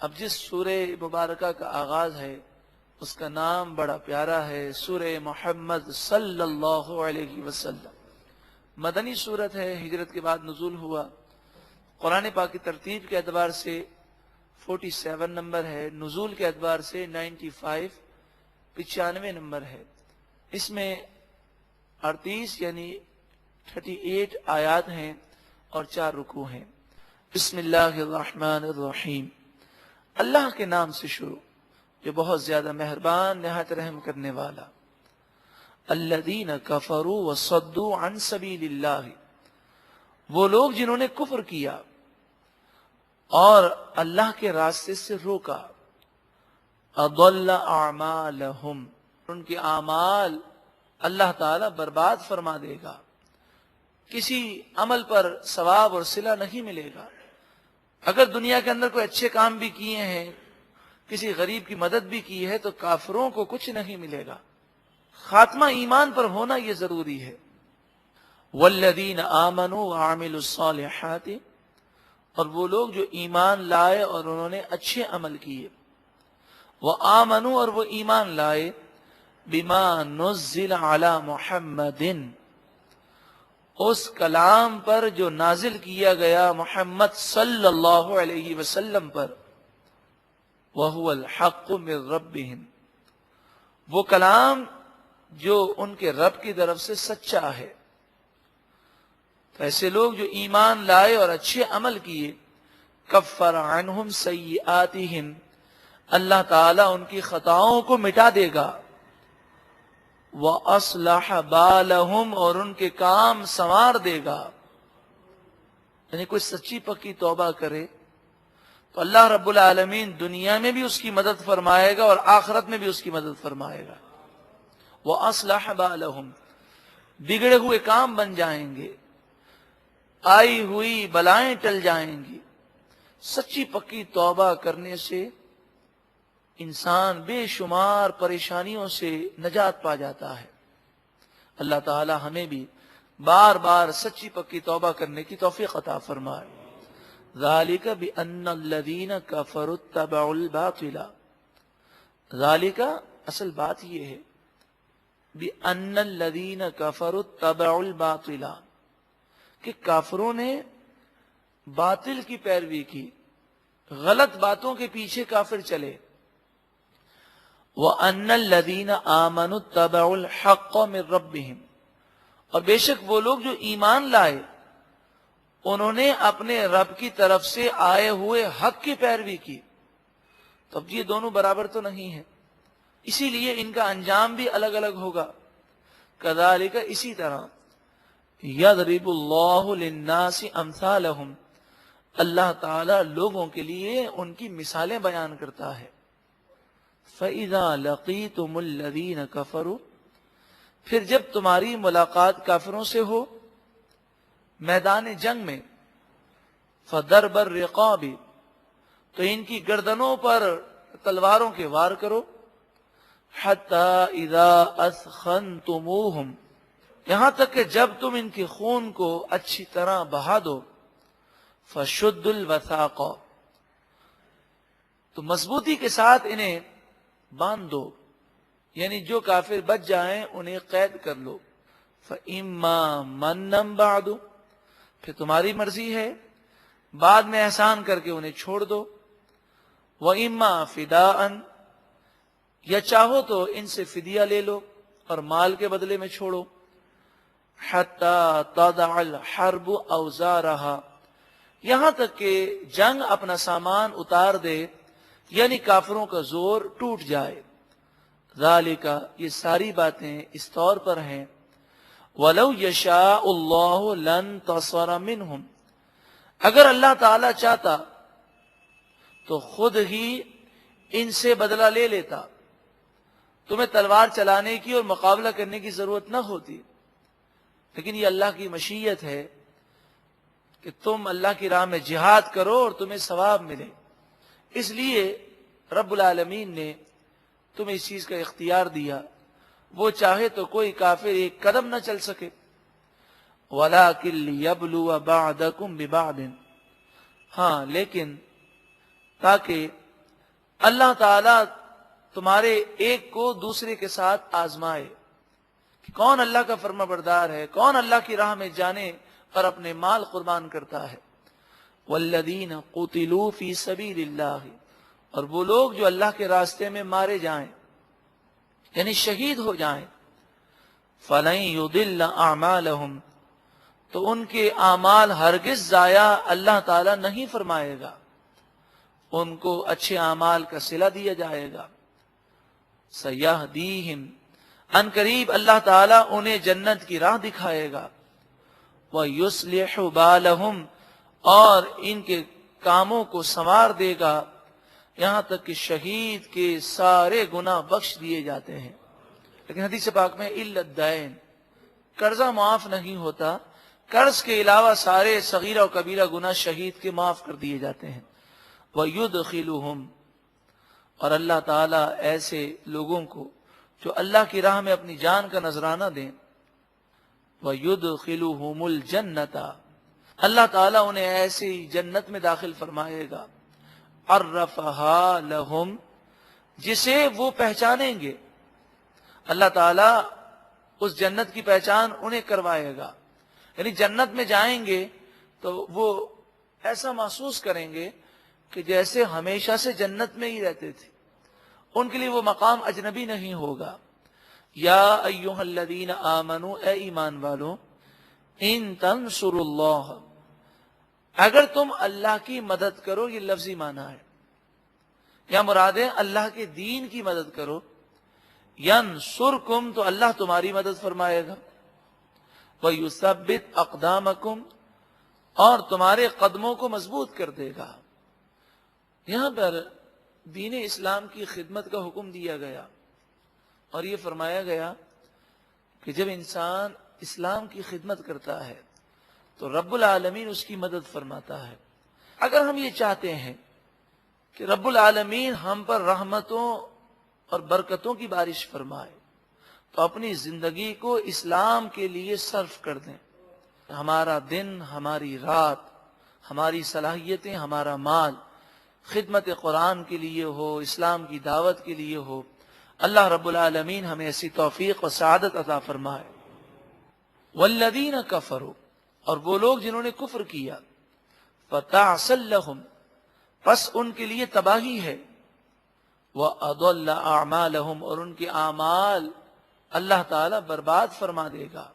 اب جس سورہ مبارکہ کا آغاز ہے اس کا نام بڑا پیارا ہے، سورہ محمد صلی اللہ علیہ وسلم۔ مدنی سورت ہے، ہجرت کے بعد نزول ہوا۔ قرآن پاک کی ترتیب کے اعتبار سے 47 نمبر ہے، نزول کے اعتبار سے 95 نمبر ہے۔ اس میں 38 یعنی 38 آیات ہیں اور 4 رکوع ہیں۔ بسم اللہ الرحمن الرحیم، اللہ کے نام سے شروع جو بہت زیادہ مہربان نہایت رحم کرنے والا۔ الذین کفروا وصدوا عن سبیل اللہ، وہ لوگ جنہوں نے کفر کیا اور اللہ کے راستے سے روکا۔ اضل اعمالہم، ان کے اعمال اللہ تعالی برباد فرما دے گا، کسی عمل پر ثواب اور صلہ نہیں ملے گا۔ اگر دنیا کے اندر کوئی اچھے کام بھی کیے ہیں، کسی غریب کی مدد بھی کی ہے، تو کافروں کو کچھ نہیں ملے گا۔ خاتمہ ایمان پر ہونا یہ ضروری ہے۔ والذین آمنوا وعملوا الصالحات، اور وہ لوگ جو ایمان لائے اور انہوں نے اچھے عمل کیے۔ وآمنوا، اور وہ ایمان لائے، بما نزل علی محمد، اس کلام پر جو نازل کیا گیا محمد صلی اللہ علیہ وسلم پر۔ وَهُوَ الْحَقُّ مِنْ رَبِّهِمْ، وہ کلام جو ان کے رب کی طرف سے سچا ہے۔ تو ایسے لوگ جو ایمان لائے اور اچھے عمل کیے، کفر عنہم سیئاتہم، اللہ تعالیٰ ان کی خطاؤں کو مٹا دے گا۔ وَأَصْلَحَ بَالَهُمْ، اور ان کے کام سنوار دے گا۔ یعنی کوئی سچی پکی توبہ کرے تو اللہ رب العالمین دنیا میں بھی اس کی مدد فرمائے گا اور آخرت میں بھی اس کی مدد فرمائے گا۔ وَأَصْلَحَ بَالَهُمْ، بگڑے ہوئے کام بن جائیں گے، آئی ہوئی بلائیں ٹل جائیں گی۔ سچی پکی توبہ کرنے سے انسان بے شمار پریشانیوں سے نجات پا جاتا ہے۔ اللہ تعالی ہمیں بھی بار بار سچی پکی توبہ کرنے کی توفیق عطا فرمائے۔ ذالک بأن الذین کفروا اتبعوا الباطل، ذالک اصل بات یہ ہے، بأن الذین کفروا اتبعوا الباطل، کہ کافروں نے باطل کی پیروی کی، غلط باتوں کے پیچھے کافر چلے۔ وَأَنَّ الَّذِينَ آمَنُوا اتَّبَعُوا الْحَقَّ مِنْ رَبِّهِمْ، اور بے شک وہ لوگ جو ایمان لائے انہوں نے اپنے رب کی طرف سے آئے ہوئے حق کی پیروی کی۔ تو اب یہ دونوں برابر تو نہیں ہیں، اسی لیے ان کا انجام بھی الگ الگ ہوگا۔ کذالک، اسی طرح، یضرب اللہ للناس امثالہم، اللہ تعالی لوگوں کے لیے ان کی مثالیں بیان کرتا ہے۔ فَإِذَا لَقِيتُمُ الَّذِينَ كَفَرُوا، پھر جب تمہاری ملاقات کافروں سے ہو میدان جنگ میں، فَضَرْبَ الرِّقَابِ، تو ان کی گردنوں پر تلواروں کے وار کرو۔ حَتَّى إِذَا أَثْخَنْتُمُوهُمْ، یہاں تک کہ جب تم ان کے خون کو اچھی طرح بہا دو۔ فَشُدُّ الْوَثَاقَ، تو مضبوطی کے ساتھ انہیں باندھ دو، یعنی جو کافر بچ جائیں انہیں قید کر لو۔ فَإِمَّا مَنًّا بَعْدُ، پھر تمہاری مرضی ہے بعد میں احسان کر کے انہیں چھوڑ دو۔ وَإِمَّا فِدَاءً، یا چاہو تو ان سے فدیہ لے لو اور مال کے بدلے میں چھوڑو۔ حَتَّى تَضَعَ الْحَرْبُ أَوْزَارَهَا، یہاں تک کہ جنگ اپنا سامان اتار دے، یعنی کافروں کا زور ٹوٹ جائے۔ ذالک، یہ ساری باتیں اس طور پر ہیں، وَلَوْ يَشَاءُ اللَّهُ لَانتَصَرَ مِنْهُمْ، اگر اللہ تعالی چاہتا تو خود ہی ان سے بدلہ لے لیتا، تمہیں تلوار چلانے کی اور مقابلہ کرنے کی ضرورت نہ ہوتی، لیکن یہ اللہ کی مشیت ہے کہ تم اللہ کی راہ میں جہاد کرو اور تمہیں ثواب ملے۔ اس لیے رب العالمین نے تمہیں اس چیز کا اختیار دیا، وہ چاہے تو کوئی کافر ایک قدم نہ چل سکے۔ وَلَٰكِن لِيَبْلُوَ بَعْضَكُم بِبَعْضٍ، ہاں لیکن تاکہ اللہ تعالیٰ تمہارے ایک کو دوسرے کے ساتھ آزمائے کہ کون اللہ کا فرما بردار ہے، کون اللہ کی راہ میں جانے اور اپنے مال قربان کرتا ہے۔ والذین قتلوا فی سبیل اللہ، اور وہ لوگ جو اللہ کے راستے میں مارے جائیں یعنی شہید ہو جائیں، فلن یضل اعمالہم، تو ان کے اعمال ہرگز ضائع اللہ تعالیٰ نہیں فرمائے گا، ان کو اچھے اعمال کا صلہ دیا جائے گا۔ سیہدیہم، ان قریب اللہ تعالیٰ انہیں جنت کی راہ دکھائے گا۔ ویصلح بالہم، اور ان کے کاموں کو سنوار دے گا، یہاں تک کہ شہید کے سارے گناہ بخش دیے جاتے ہیں۔ لیکن حدیث پاک میں الا الدین، قرضہ معاف نہیں ہوتا، قرض کے علاوہ سارے صغیرہ و کبیرہ گناہ شہید کے معاف کر دیے جاتے ہیں۔ وَيُدْخِلُهُمْ، اور اللہ تعالیٰ ایسے لوگوں کو جو اللہ کی راہ میں اپنی جان کا نذرانہ دیں، وَيُدْخِلُهُمُ الْجَنَّةَ، اللہ تعالیٰ انہیں ایسے ہی جنت میں داخل فرمائے گا، عرفہا لہم، جسے وہ پہچانیں گے۔ اللہ تعالیٰ اس جنت کی پہچان انہیں کروائے گا، یعنی جنت میں جائیں گے تو وہ ایسا محسوس کریں گے کہ جیسے ہمیشہ سے جنت میں ہی رہتے تھے، ان کے لیے وہ مقام اجنبی نہیں ہوگا۔ یا ایھا الذین آمنوا، اے ایمان والو، ان تنصروا اللہ، اگر تم اللہ کی مدد کرو، یہ لفظی معنی ہے، یا مراد ہے اللہ کے دین کی مدد کرو، ینصرکم، تو اللہ تمہاری مدد فرمائے گا، وَيُثَبِّتْ أَقْدَامَكُمْ، اور تمہارے قدموں کو مضبوط کر دے گا۔ یہاں پر دین اسلام کی خدمت کا حکم دیا گیا، اور یہ فرمایا گیا کہ جب انسان اسلام کی خدمت کرتا ہے تو رب العالمین اس کی مدد فرماتا ہے۔ اگر ہم یہ چاہتے ہیں کہ رب العالمین ہم پر رحمتوں اور برکتوں کی بارش فرمائے تو اپنی زندگی کو اسلام کے لیے صرف کر دیں۔ ہمارا دن، ہماری رات، ہماری صلاحیتیں، ہمارا مال خدمت قرآن کے لیے ہو، اسلام کی دعوت کے لیے ہو۔ اللہ رب العالمین ہمیں ایسی توفیق و سعادت عطا فرمائے۔ والذین کفروا، اور وہ لوگ جنہوں نے کفر کیا، فتعسا لہم، پس ان کے لیے تباہی ہے، وَأَضَلَّ أَعْمَالَهُمْ، اور ان کے اعمال اللہ تعالیٰ برباد فرما دے گا،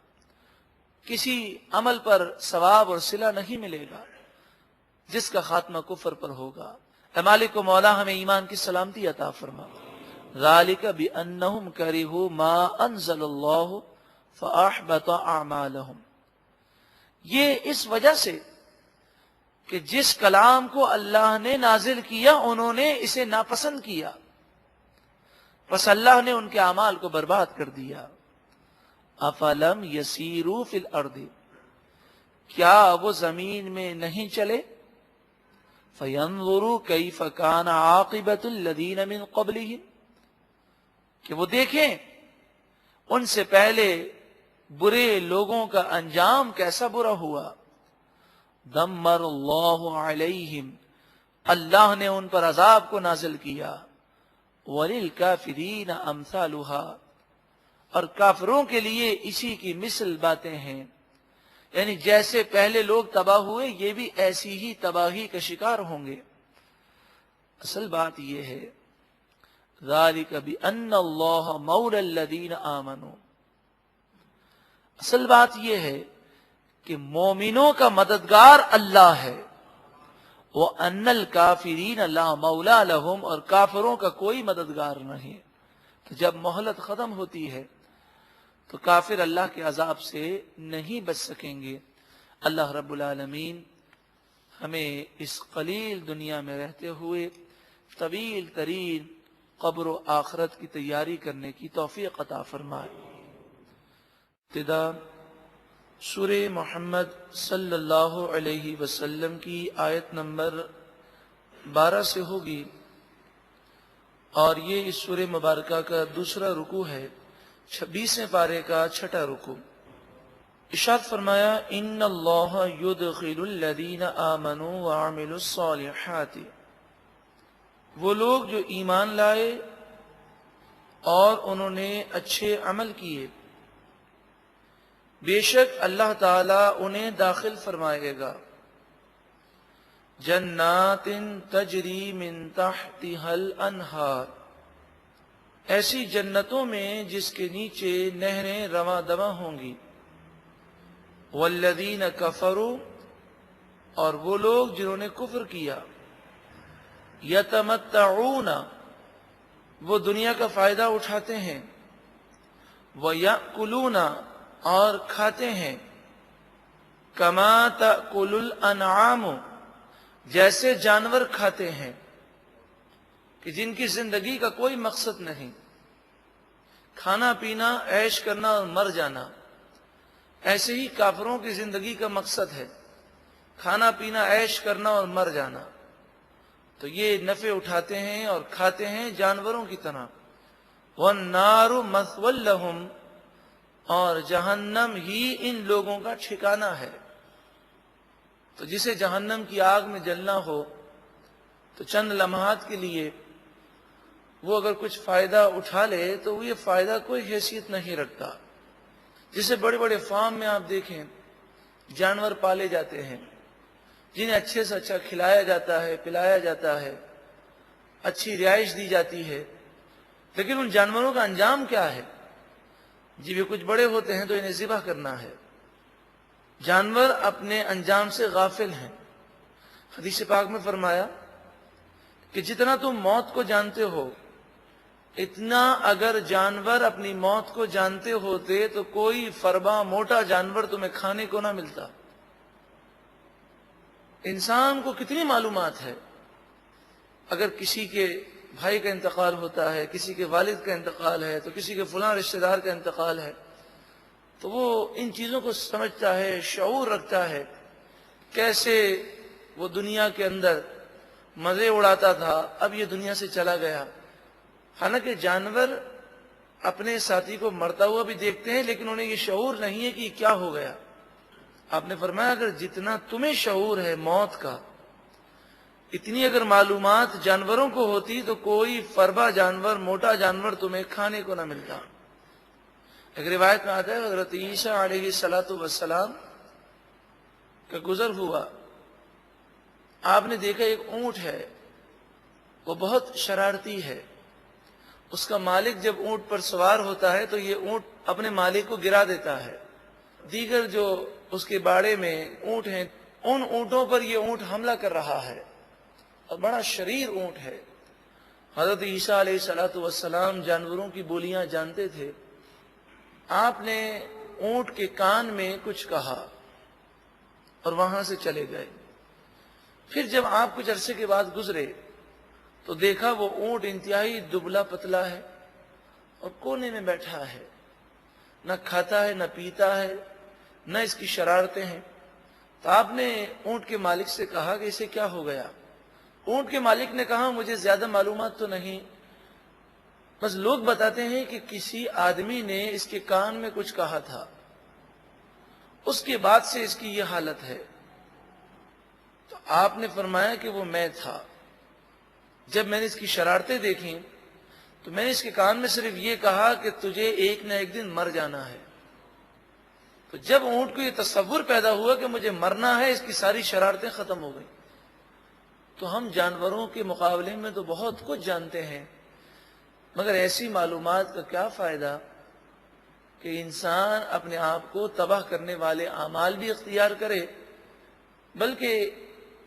کسی عمل پر ثواب اور صلہ نہیں ملے گا جس کا خاتمہ کفر پر ہوگا۔ اے مالک و مولا، ہمیں ایمان کی سلامتی عطا فرما۔ ذَلِكَ بِأَنَّهُمْ كَرِهُوا مَا أَنزَلَ اللَّهُ فَأَحْبَطَ أَعْمَالَهُمْ، یہ اس وجہ سے کہ جس کلام کو اللہ نے نازل کیا انہوں نے اسے ناپسند کیا، بس اللہ نے ان کے اعمال کو برباد کر دیا۔ افلم یسیروا فی الارض، کیا وہ زمین میں نہیں چلے، فینظروا کیف کان عاقبۃ الذین من قبلہم، کہ وہ دیکھیں ان سے پہلے برے لوگوں کا انجام کیسا برا ہوا۔ دمر اللہ علیہم، اللہ نے ان پر عذاب کو نازل کیا۔ وَلِلْكَافِرِينَ أَمْثَالُهَا، اور کافروں کے لیے اسی کی مثل باتیں ہیں، یعنی جیسے پہلے لوگ تباہ ہوئے یہ بھی ایسی ہی تباہی کا شکار ہوں گے۔ اصل بات یہ ہے، ذَلِكَ بِأَنَّ اللَّهَ مَوْلَى الَّذِينَ آمَنُوا، اصل بات یہ ہے کہ مومنوں کا مددگار اللہ ہے، وَأَنَّ الْكَافِرِينَ لَا مَوْلَى لَهُمْ، اور کافروں کا کوئی مددگار نہیں۔ تو جب مہلت ختم ہوتی ہے تو کافر اللہ کے عذاب سے نہیں بچ سکیں گے۔ اللہ رب العالمین ہمیں اس قلیل دنیا میں رہتے ہوئے طویل ترین قبر و آخرت کی تیاری کرنے کی توفیق عطا فرمائے۔ ابتدا سورہ محمد صلی اللہ علیہ وسلم کی آیت نمبر 12 سے ہوگی، اور یہ اس سورہ مبارکہ کا دوسرا رکوع ہے، 26ویں پارے کا 6واں رکوع۔ ارشاد فرمایا، ان اللہ یدخل الذین آمنوا وعملوا الصالحات، وہ لوگ جو ایمان لائے اور انہوں نے اچھے عمل کیے، بے شک اللہ تعالی انہیں داخل فرمائے گا جنات تجری من تحتها الانہار، ایسی جنتوں میں جس کے نیچے نہریں رواں دواں ہوں گی۔ والذین کفروا، اور وہ لوگ جنہوں نے کفر کیا، یتمتعون، وہ دنیا کا فائدہ اٹھاتے ہیں، وَيَأْكُلُونَ، اور کھاتے ہیں، کما تأکل الانعام، جیسے جانور کھاتے ہیں، کہ جن کی زندگی کا کوئی مقصد نہیں، کھانا پینا، عیش کرنا اور مر جانا، ایسے ہی کافروں کی زندگی کا مقصد ہے کھانا پینا، عیش کرنا اور مر جانا۔ تو یہ نفع اٹھاتے ہیں اور کھاتے ہیں جانوروں کی طرح۔ وَالنَّارُ مَثْوًى لَهُمْ، اور جہنم ہی ان لوگوں کا ٹھکانہ ہے۔ تو جسے جہنم کی آگ میں جلنا ہو تو چند لمحات کے لیے وہ اگر کچھ فائدہ اٹھا لے تو وہ یہ فائدہ کوئی حیثیت نہیں رکھتا۔ جسے بڑے بڑے فارم میں آپ دیکھیں جانور پالے جاتے ہیں، جنہیں اچھے سے اچھا کھلایا جاتا ہے، پلایا جاتا ہے، اچھی رہائش دی جاتی ہے، لیکن ان جانوروں کا انجام کیا ہے؟ جب یہ کچھ بڑے ہوتے ہیں تو انہیں ذبح کرنا ہے۔ جانور اپنے انجام سے غافل ہیں۔ حدیث پاک میں فرمایا کہ جتنا تم موت کو جانتے ہو، اتنا اگر جانور اپنی موت کو جانتے ہوتے تو کوئی فربا موٹا جانور تمہیں کھانے کو نہ ملتا۔ انسان کو کتنی معلومات ہے، اگر کسی کے بھائی کا انتقال ہوتا ہے، کسی کے والد کا انتقال ہے، تو کسی کے فلاں رشتہ دار کا انتقال ہے، تو وہ ان چیزوں کو سمجھتا ہے، شعور رکھتا ہے، کیسے وہ دنیا کے اندر مزے اڑاتا تھا، اب یہ دنیا سے چلا گیا۔ حالانکہ جانور اپنے ساتھی کو مرتا ہوا بھی دیکھتے ہیں، لیکن انہیں یہ شعور نہیں ہے کہ یہ کیا ہو گیا۔ آپ نے فرمایا اگر جتنا تمہیں شعور ہے موت کا، اتنی اگر معلومات جانوروں کو ہوتی تو کوئی فربا جانور، موٹا جانور تمہیں کھانے کو نہ ملتا۔ ایک روایت میں آتا ہے حضرت عیسیٰ علیہ السلام کا گزر ہوا، آپ نے دیکھا ایک اونٹ ہے، وہ بہت شرارتی ہے۔ اس کا مالک جب اونٹ پر سوار ہوتا ہے تو یہ اونٹ اپنے مالک کو گرا دیتا ہے۔ دیگر جو اس کے باڑے میں اونٹ ہیں، ان اونٹوں پر یہ اونٹ حملہ کر رہا ہے اور بڑا شریر اونٹ ہے۔ حضرت عیسیٰ علیہ السلام جانوروں کی بولیاں جانتے تھے۔ آپ نے اونٹ کے کان میں کچھ کہا اور وہاں سے چلے گئے۔ پھر جب آپ کچھ عرصے کے بعد گزرے تو دیکھا وہ اونٹ انتہائی دبلا پتلا ہے اور کونے میں بیٹھا ہے، نہ کھاتا ہے، نہ پیتا ہے، نہ اس کی شرارتیں ہیں۔ تو آپ نے اونٹ کے مالک سے کہا کہ اسے کیا ہو گیا؟ اونٹ کے مالک نے کہا مجھے زیادہ معلومات تو نہیں، بس لوگ بتاتے ہیں کہ کسی آدمی نے اس کے کان میں کچھ کہا تھا، اس کے بعد سے اس کی یہ حالت ہے۔ تو آپ نے فرمایا کہ وہ میں تھا۔ جب میں نے اس کی شرارتیں دیکھیں تو میں نے اس کے کان میں صرف یہ کہا کہ تجھے ایک نہ ایک دن مر جانا ہے۔ تو جب اونٹ کو یہ تصور پیدا ہوا کہ مجھے مرنا ہے، اس کی ساری شرارتیں ختم ہو گئیں۔ تو ہم جانوروں کے مقابلے میں تو بہت کچھ جانتے ہیں، مگر ایسی معلومات کا کیا فائدہ کہ انسان اپنے آپ کو تباہ کرنے والے اعمال بھی اختیار کرے۔ بلکہ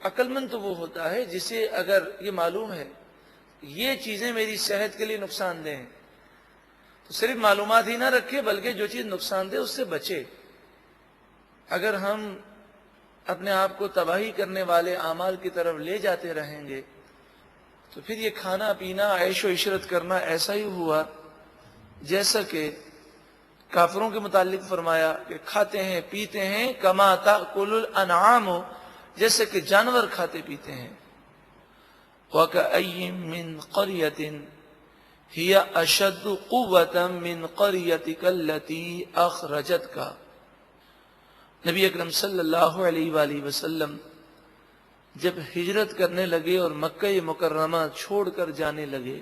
عقل مند تو وہ ہوتا ہے جسے اگر یہ معلوم ہے یہ چیزیں میری صحت کے لیے نقصان دہ ہیں تو صرف معلومات ہی نہ رکھے، بلکہ جو چیز نقصان دہ اس سے بچے۔ اگر ہم اپنے آپ کو تباہی کرنے والے اعمال کی طرف لے جاتے رہیں گے تو پھر یہ کھانا پینا، عیش و عشرت کرنا ایسا ہی ہوا جیسا کہ کافروں کے متعلق فرمایا کہ کھاتے ہیں پیتے ہیں کما تأکل الانعام، جیسے کہ جانور کھاتے پیتے ہیں۔ وَكَأَيٍّ مِّن قَرْيَةٍ هِيَ أَشَدُّ قُوَّةً مِّن قَرْيَتِكَ الَّتِي أَخْرَجَتْكَ۔ نبی اکرم صلی اللہ علیہ وآلہ وسلم جب ہجرت کرنے لگے اور مکہ مکرمہ چھوڑ کر جانے لگے،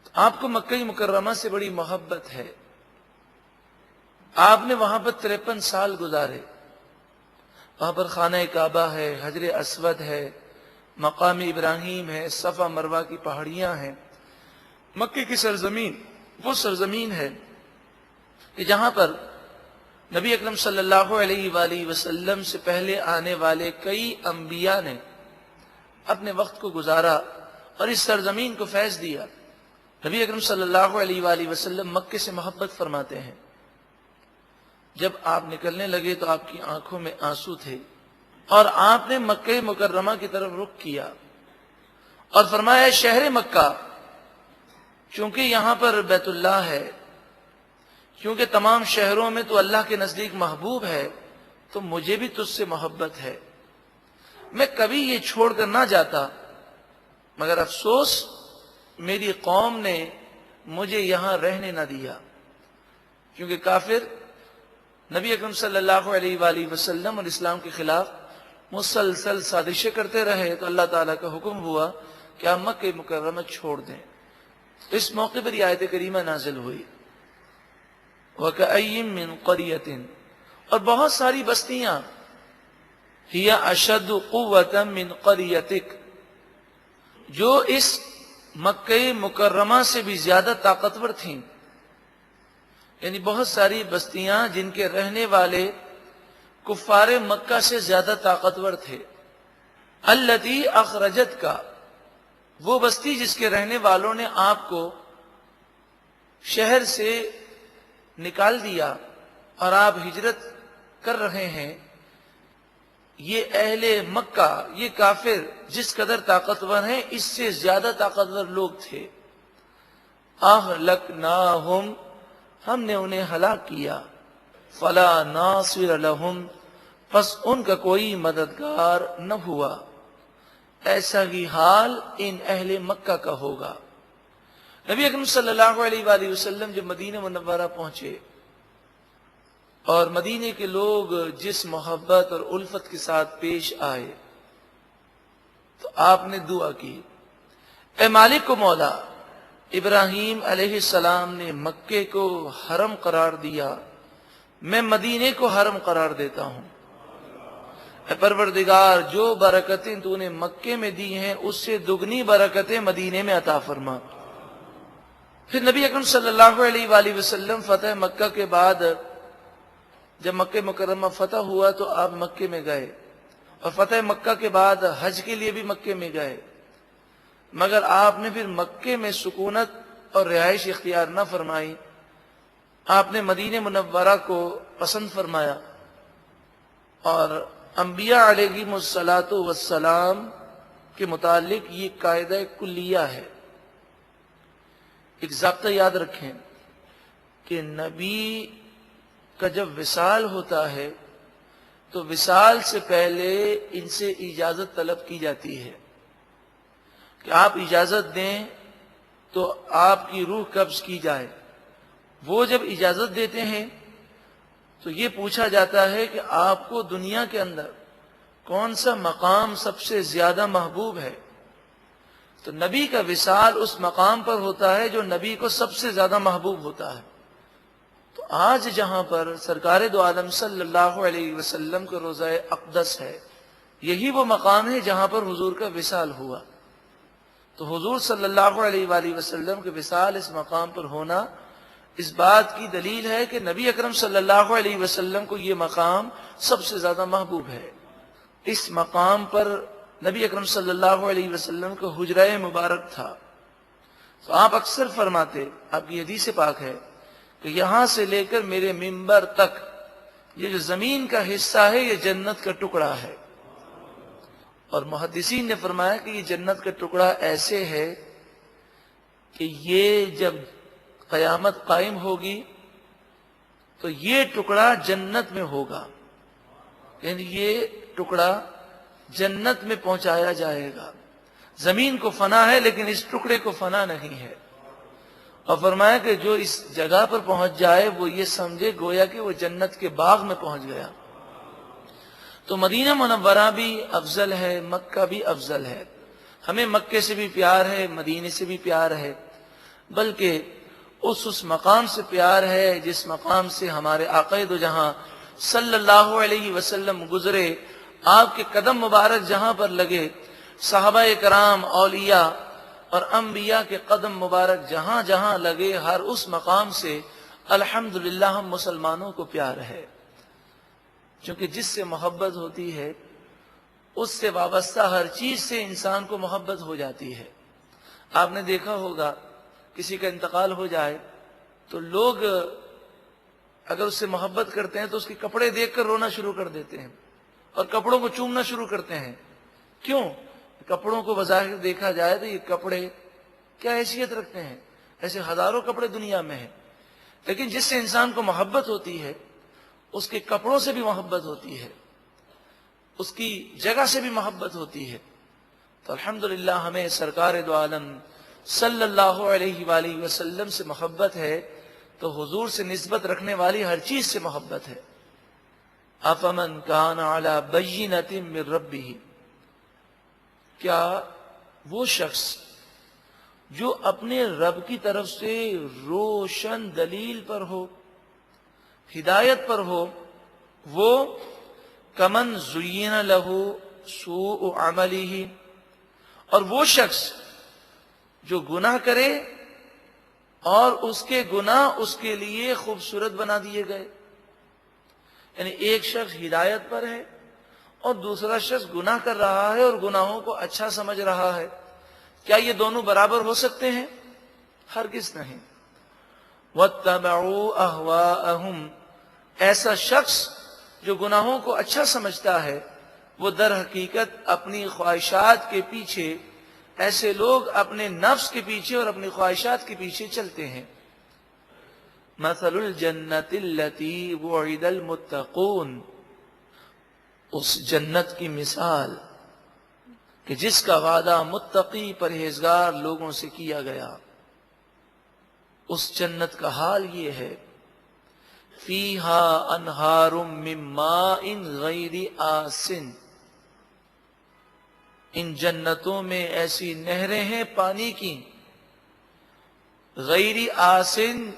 تو آپ کو مکہ مکرمہ سے بڑی محبت ہے. آپ نے وہاں پر 53 سال گزارے. وہاں پر خانہ کعبہ ہے، حجر اسود ہے، مقام ابراہیم ہے، صفا مروہ کی پہاڑیاں ہیں. مکہ کی سرزمین وہ سرزمین ہے کہ جہاں پر نبی اکرم صلی اللہ علیہ وآلہ وسلم سے پہلے آنے والے کئی انبیاء نے اپنے وقت کو گزارا اور اس سرزمین کو فیض دیا. نبی اکرم صلی اللہ علیہ وآلہ وسلم مکے سے محبت فرماتے ہیں. جب آپ نکلنے لگے تو آپ کی آنکھوں میں آنسو تھے اور آپ نے مکہ مکرمہ کی طرف رخ کیا اور فرمایا شہر مکہ، چونکہ یہاں پر بیت اللہ ہے، کیونکہ تمام شہروں میں تو اللہ کے نزدیک محبوب ہے، تو مجھے بھی تجھ سے محبت ہے. میں کبھی یہ چھوڑ کر نہ جاتا، مگر افسوس میری قوم نے مجھے یہاں رہنے نہ دیا. کیونکہ کافر نبی اکرم صلی اللہ علیہ وآلہ وسلم اور اسلام کے خلاف مسلسل سازشیں کرتے رہے، تو اللہ تعالیٰ کا حکم ہوا کہ آپ مکہ مکرمہ چھوڑ دیں. اس موقع پر یہ آیت کریمہ نازل ہوئی، وَكَأَيٍّ مِّن قَرْيَةٍ، اور بہت ساری بستیاں، هِيَ أَشَدُّ قُوَّةً مِّن قَرْيَتِكَ، جو اس مکہ مکرمہ سے بھی زیادہ طاقتور تھیں. یعنی بہت ساری بستیاں جن کے رہنے والے کفار مکہ سے زیادہ طاقتور تھے. الَّتِي أَخْرَجَتْكَ، وہ بستی جس کے رہنے والوں نے آپ کو شہر سے نکال دیا اور آپ ہجرت کر رہے ہیں. یہ اہل مکہ، یہ کافر جس قدر طاقتور ہیں اس سے زیادہ طاقتور لوگ تھے. اہلکناہم، ہم نے انہیں ہلاک کیا. فلا ناصر لہم، پس ان کا کوئی مددگار نہ ہوا. ایسا ہی حال ان اہل مکہ کا ہوگا. نبی اکرم صلی اللہ علیہ وآلہ وسلم جب مدینہ منورہ پہنچے اور مدینے کے لوگ جس محبت اور الفت کے ساتھ پیش آئے، تو آپ نے دعا کی، اے مالک و مولا، ابراہیم علیہ السلام نے مکے کو حرم قرار دیا، میں مدینے کو حرم قرار دیتا ہوں. اے پروردگار، جو برکتیں تو نے مکے میں دی ہیں اس سے دگنی برکتیں مدینے میں عطا فرما. پھر نبی اکرم صلی اللہ علیہ وآلہ وسلم فتح مکہ کے بعد جب مکہ مکرمہ فتح ہوا تو آپ مکے میں گئے، اور فتح مکہ کے بعد حج کے لیے بھی مکے میں گئے. مگر آپ نے پھر مکے میں سکونت اور رہائش اختیار نہ فرمائی. آپ نے مدینہ منورہ کو پسند فرمایا، اور انبیاء علیہم الصلاۃ والسلام کے متعلق یہ قاعدہ کلیہ ہے. ایک ضابطہ یاد رکھیں کہ نبی کا جب وصال ہوتا ہے تو وصال سے پہلے ان سے اجازت طلب کی جاتی ہے کہ آپ اجازت دیں تو آپ کی روح قبض کی جائے. وہ جب اجازت دیتے ہیں تو یہ پوچھا جاتا ہے کہ آپ کو دنیا کے اندر کون سا مقام سب سے زیادہ محبوب ہے. تو نبی کا وصال اس مقام پر ہوتا ہے جو نبی کو سب سے زیادہ محبوب ہوتا ہے. تو آج جہاں پر سرکار دو عالم صلی اللہ علیہ وسلم کا روضہ اقدس ہے، یہی وہ مقام ہے جہاں پر حضور کا وصال ہوا. تو حضور صلی اللہ علیہ وآلہ وسلم کے وصال اس مقام پر ہونا اس بات کی دلیل ہے کہ نبی اکرم صلی اللہ علیہ وسلم کو یہ مقام سب سے زیادہ محبوب ہے. اس مقام پر نبی اکرم صلی اللہ علیہ وسلم کا حجرہ مبارک تھا. تو آپ اکثر فرماتے، آپ کی حدیث پاک ہے کہ یہاں سے لے کر میرے منبر تک یہ جو زمین کا حصہ ہے یہ جنت کا ٹکڑا ہے. اور محدثین نے فرمایا کہ یہ جنت کا ٹکڑا ایسے ہے کہ یہ جب قیامت قائم ہوگی تو یہ ٹکڑا جنت میں ہوگا، یعنی یہ ٹکڑا جنت میں پہنچایا جائے گا. زمین کو فنا ہے لیکن اس ٹکڑے کو فنا نہیں ہے. اور فرمایا کہ جو اس جگہ پر پہنچ جائے وہ یہ سمجھے گویا کہ وہ جنت کے باغ میں پہنچ گیا. تو مدینہ منورہ بھی افضل ہے، مکہ بھی افضل ہے. ہمیں مکے سے بھی پیار ہے، مدینے سے بھی پیار ہے، بلکہ اس مقام سے پیار ہے جس مقام سے ہمارے آقا دو جہاں صلی اللہ علیہ وسلم گزرے. آپ کے قدم مبارک جہاں پر لگے، صحابہ کرام، اولیاء اور انبیاء کے قدم مبارک جہاں جہاں لگے، ہر اس مقام سے الحمدللہ ہم مسلمانوں کو پیار ہے. چونکہ جس سے محبت ہوتی ہے اس سے وابستہ ہر چیز سے انسان کو محبت ہو جاتی ہے. آپ نے دیکھا ہوگا کسی کا انتقال ہو جائے تو لوگ اگر اس سے محبت کرتے ہیں تو اس کے کپڑے دیکھ کر رونا شروع کر دیتے ہیں اور کپڑوں کو چومنا شروع کرتے ہیں. کیوں؟ کپڑوں کو بظاہر دیکھا جائے تو یہ کپڑے کیا حیثیت رکھتے ہیں؟ ایسے ہزاروں کپڑے دنیا میں ہیں، لیکن جس سے انسان کو محبت ہوتی ہے اس کے کپڑوں سے بھی محبت ہوتی ہے، اس کی جگہ سے بھی محبت ہوتی ہے. تو الحمدللہ ہمیں سرکار دو عالم صلی اللہ علیہ وآلہ وسلم سے محبت ہے تو حضور سے نسبت رکھنے والی ہر چیز سے محبت ہے. افمن کان علی بینۃ من ربہ، کیا وہ شخص جو اپنے رب کی طرف سے روشن دلیل پر ہو، ہدایت پر ہو، وہ کمن زین لہ سوء عملہ، اور وہ شخص جو گناہ کرے اور اس کے گناہ اس کے لیے خوبصورت بنا دیے گئے. یعنی ایک شخص ہدایت پر ہے اور دوسرا شخص گناہ کر رہا ہے اور گناہوں کو اچھا سمجھ رہا ہے. کیا یہ دونوں برابر ہو سکتے ہیں؟ ہرگز نہیں. وَاتَّبَعُوا أَهْوَاءَهُمْ، ایسا شخص جو گناہوں کو اچھا سمجھتا ہے وہ در حقیقت اپنی خواہشات کے پیچھے، ایسے لوگ اپنے نفس کے پیچھے اور اپنی خواہشات کے پیچھے چلتے ہیں. مثل الجنت التي وعد المتقون، اس جنت کی مثال کہ جس کا وعدہ متقی پرہیزگار لوگوں سے کیا گیا، اس جنت کا حال یہ ہے، فیہا انہار من ماء غیر آسن، ان جنتوں میں ایسی نہریں ہیں پانی کی، غیر آسن،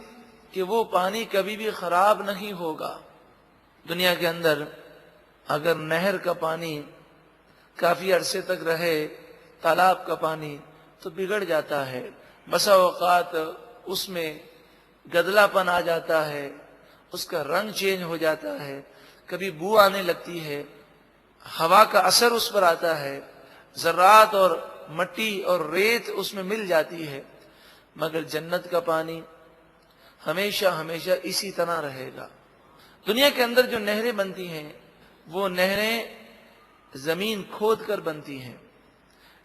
کہ وہ پانی کبھی بھی خراب نہیں ہوگا. دنیا کے اندر اگر نہر کا پانی کافی عرصے تک رہے، تالاب کا پانی، تو بگڑ جاتا ہے. بسا اوقات اس میں گدلا پن آ جاتا ہے، اس کا رنگ چینج ہو جاتا ہے، کبھی بو آنے لگتی ہے، ہوا کا اثر اس پر آتا ہے، ذرات اور مٹی اور ریت اس میں مل جاتی ہے. مگر جنت کا پانی ہمیشہ ہمیشہ اسی طرح رہے گا. دنیا کے اندر جو نہریں بنتی ہیں وہ نہریں زمین کھود کر بنتی ہیں،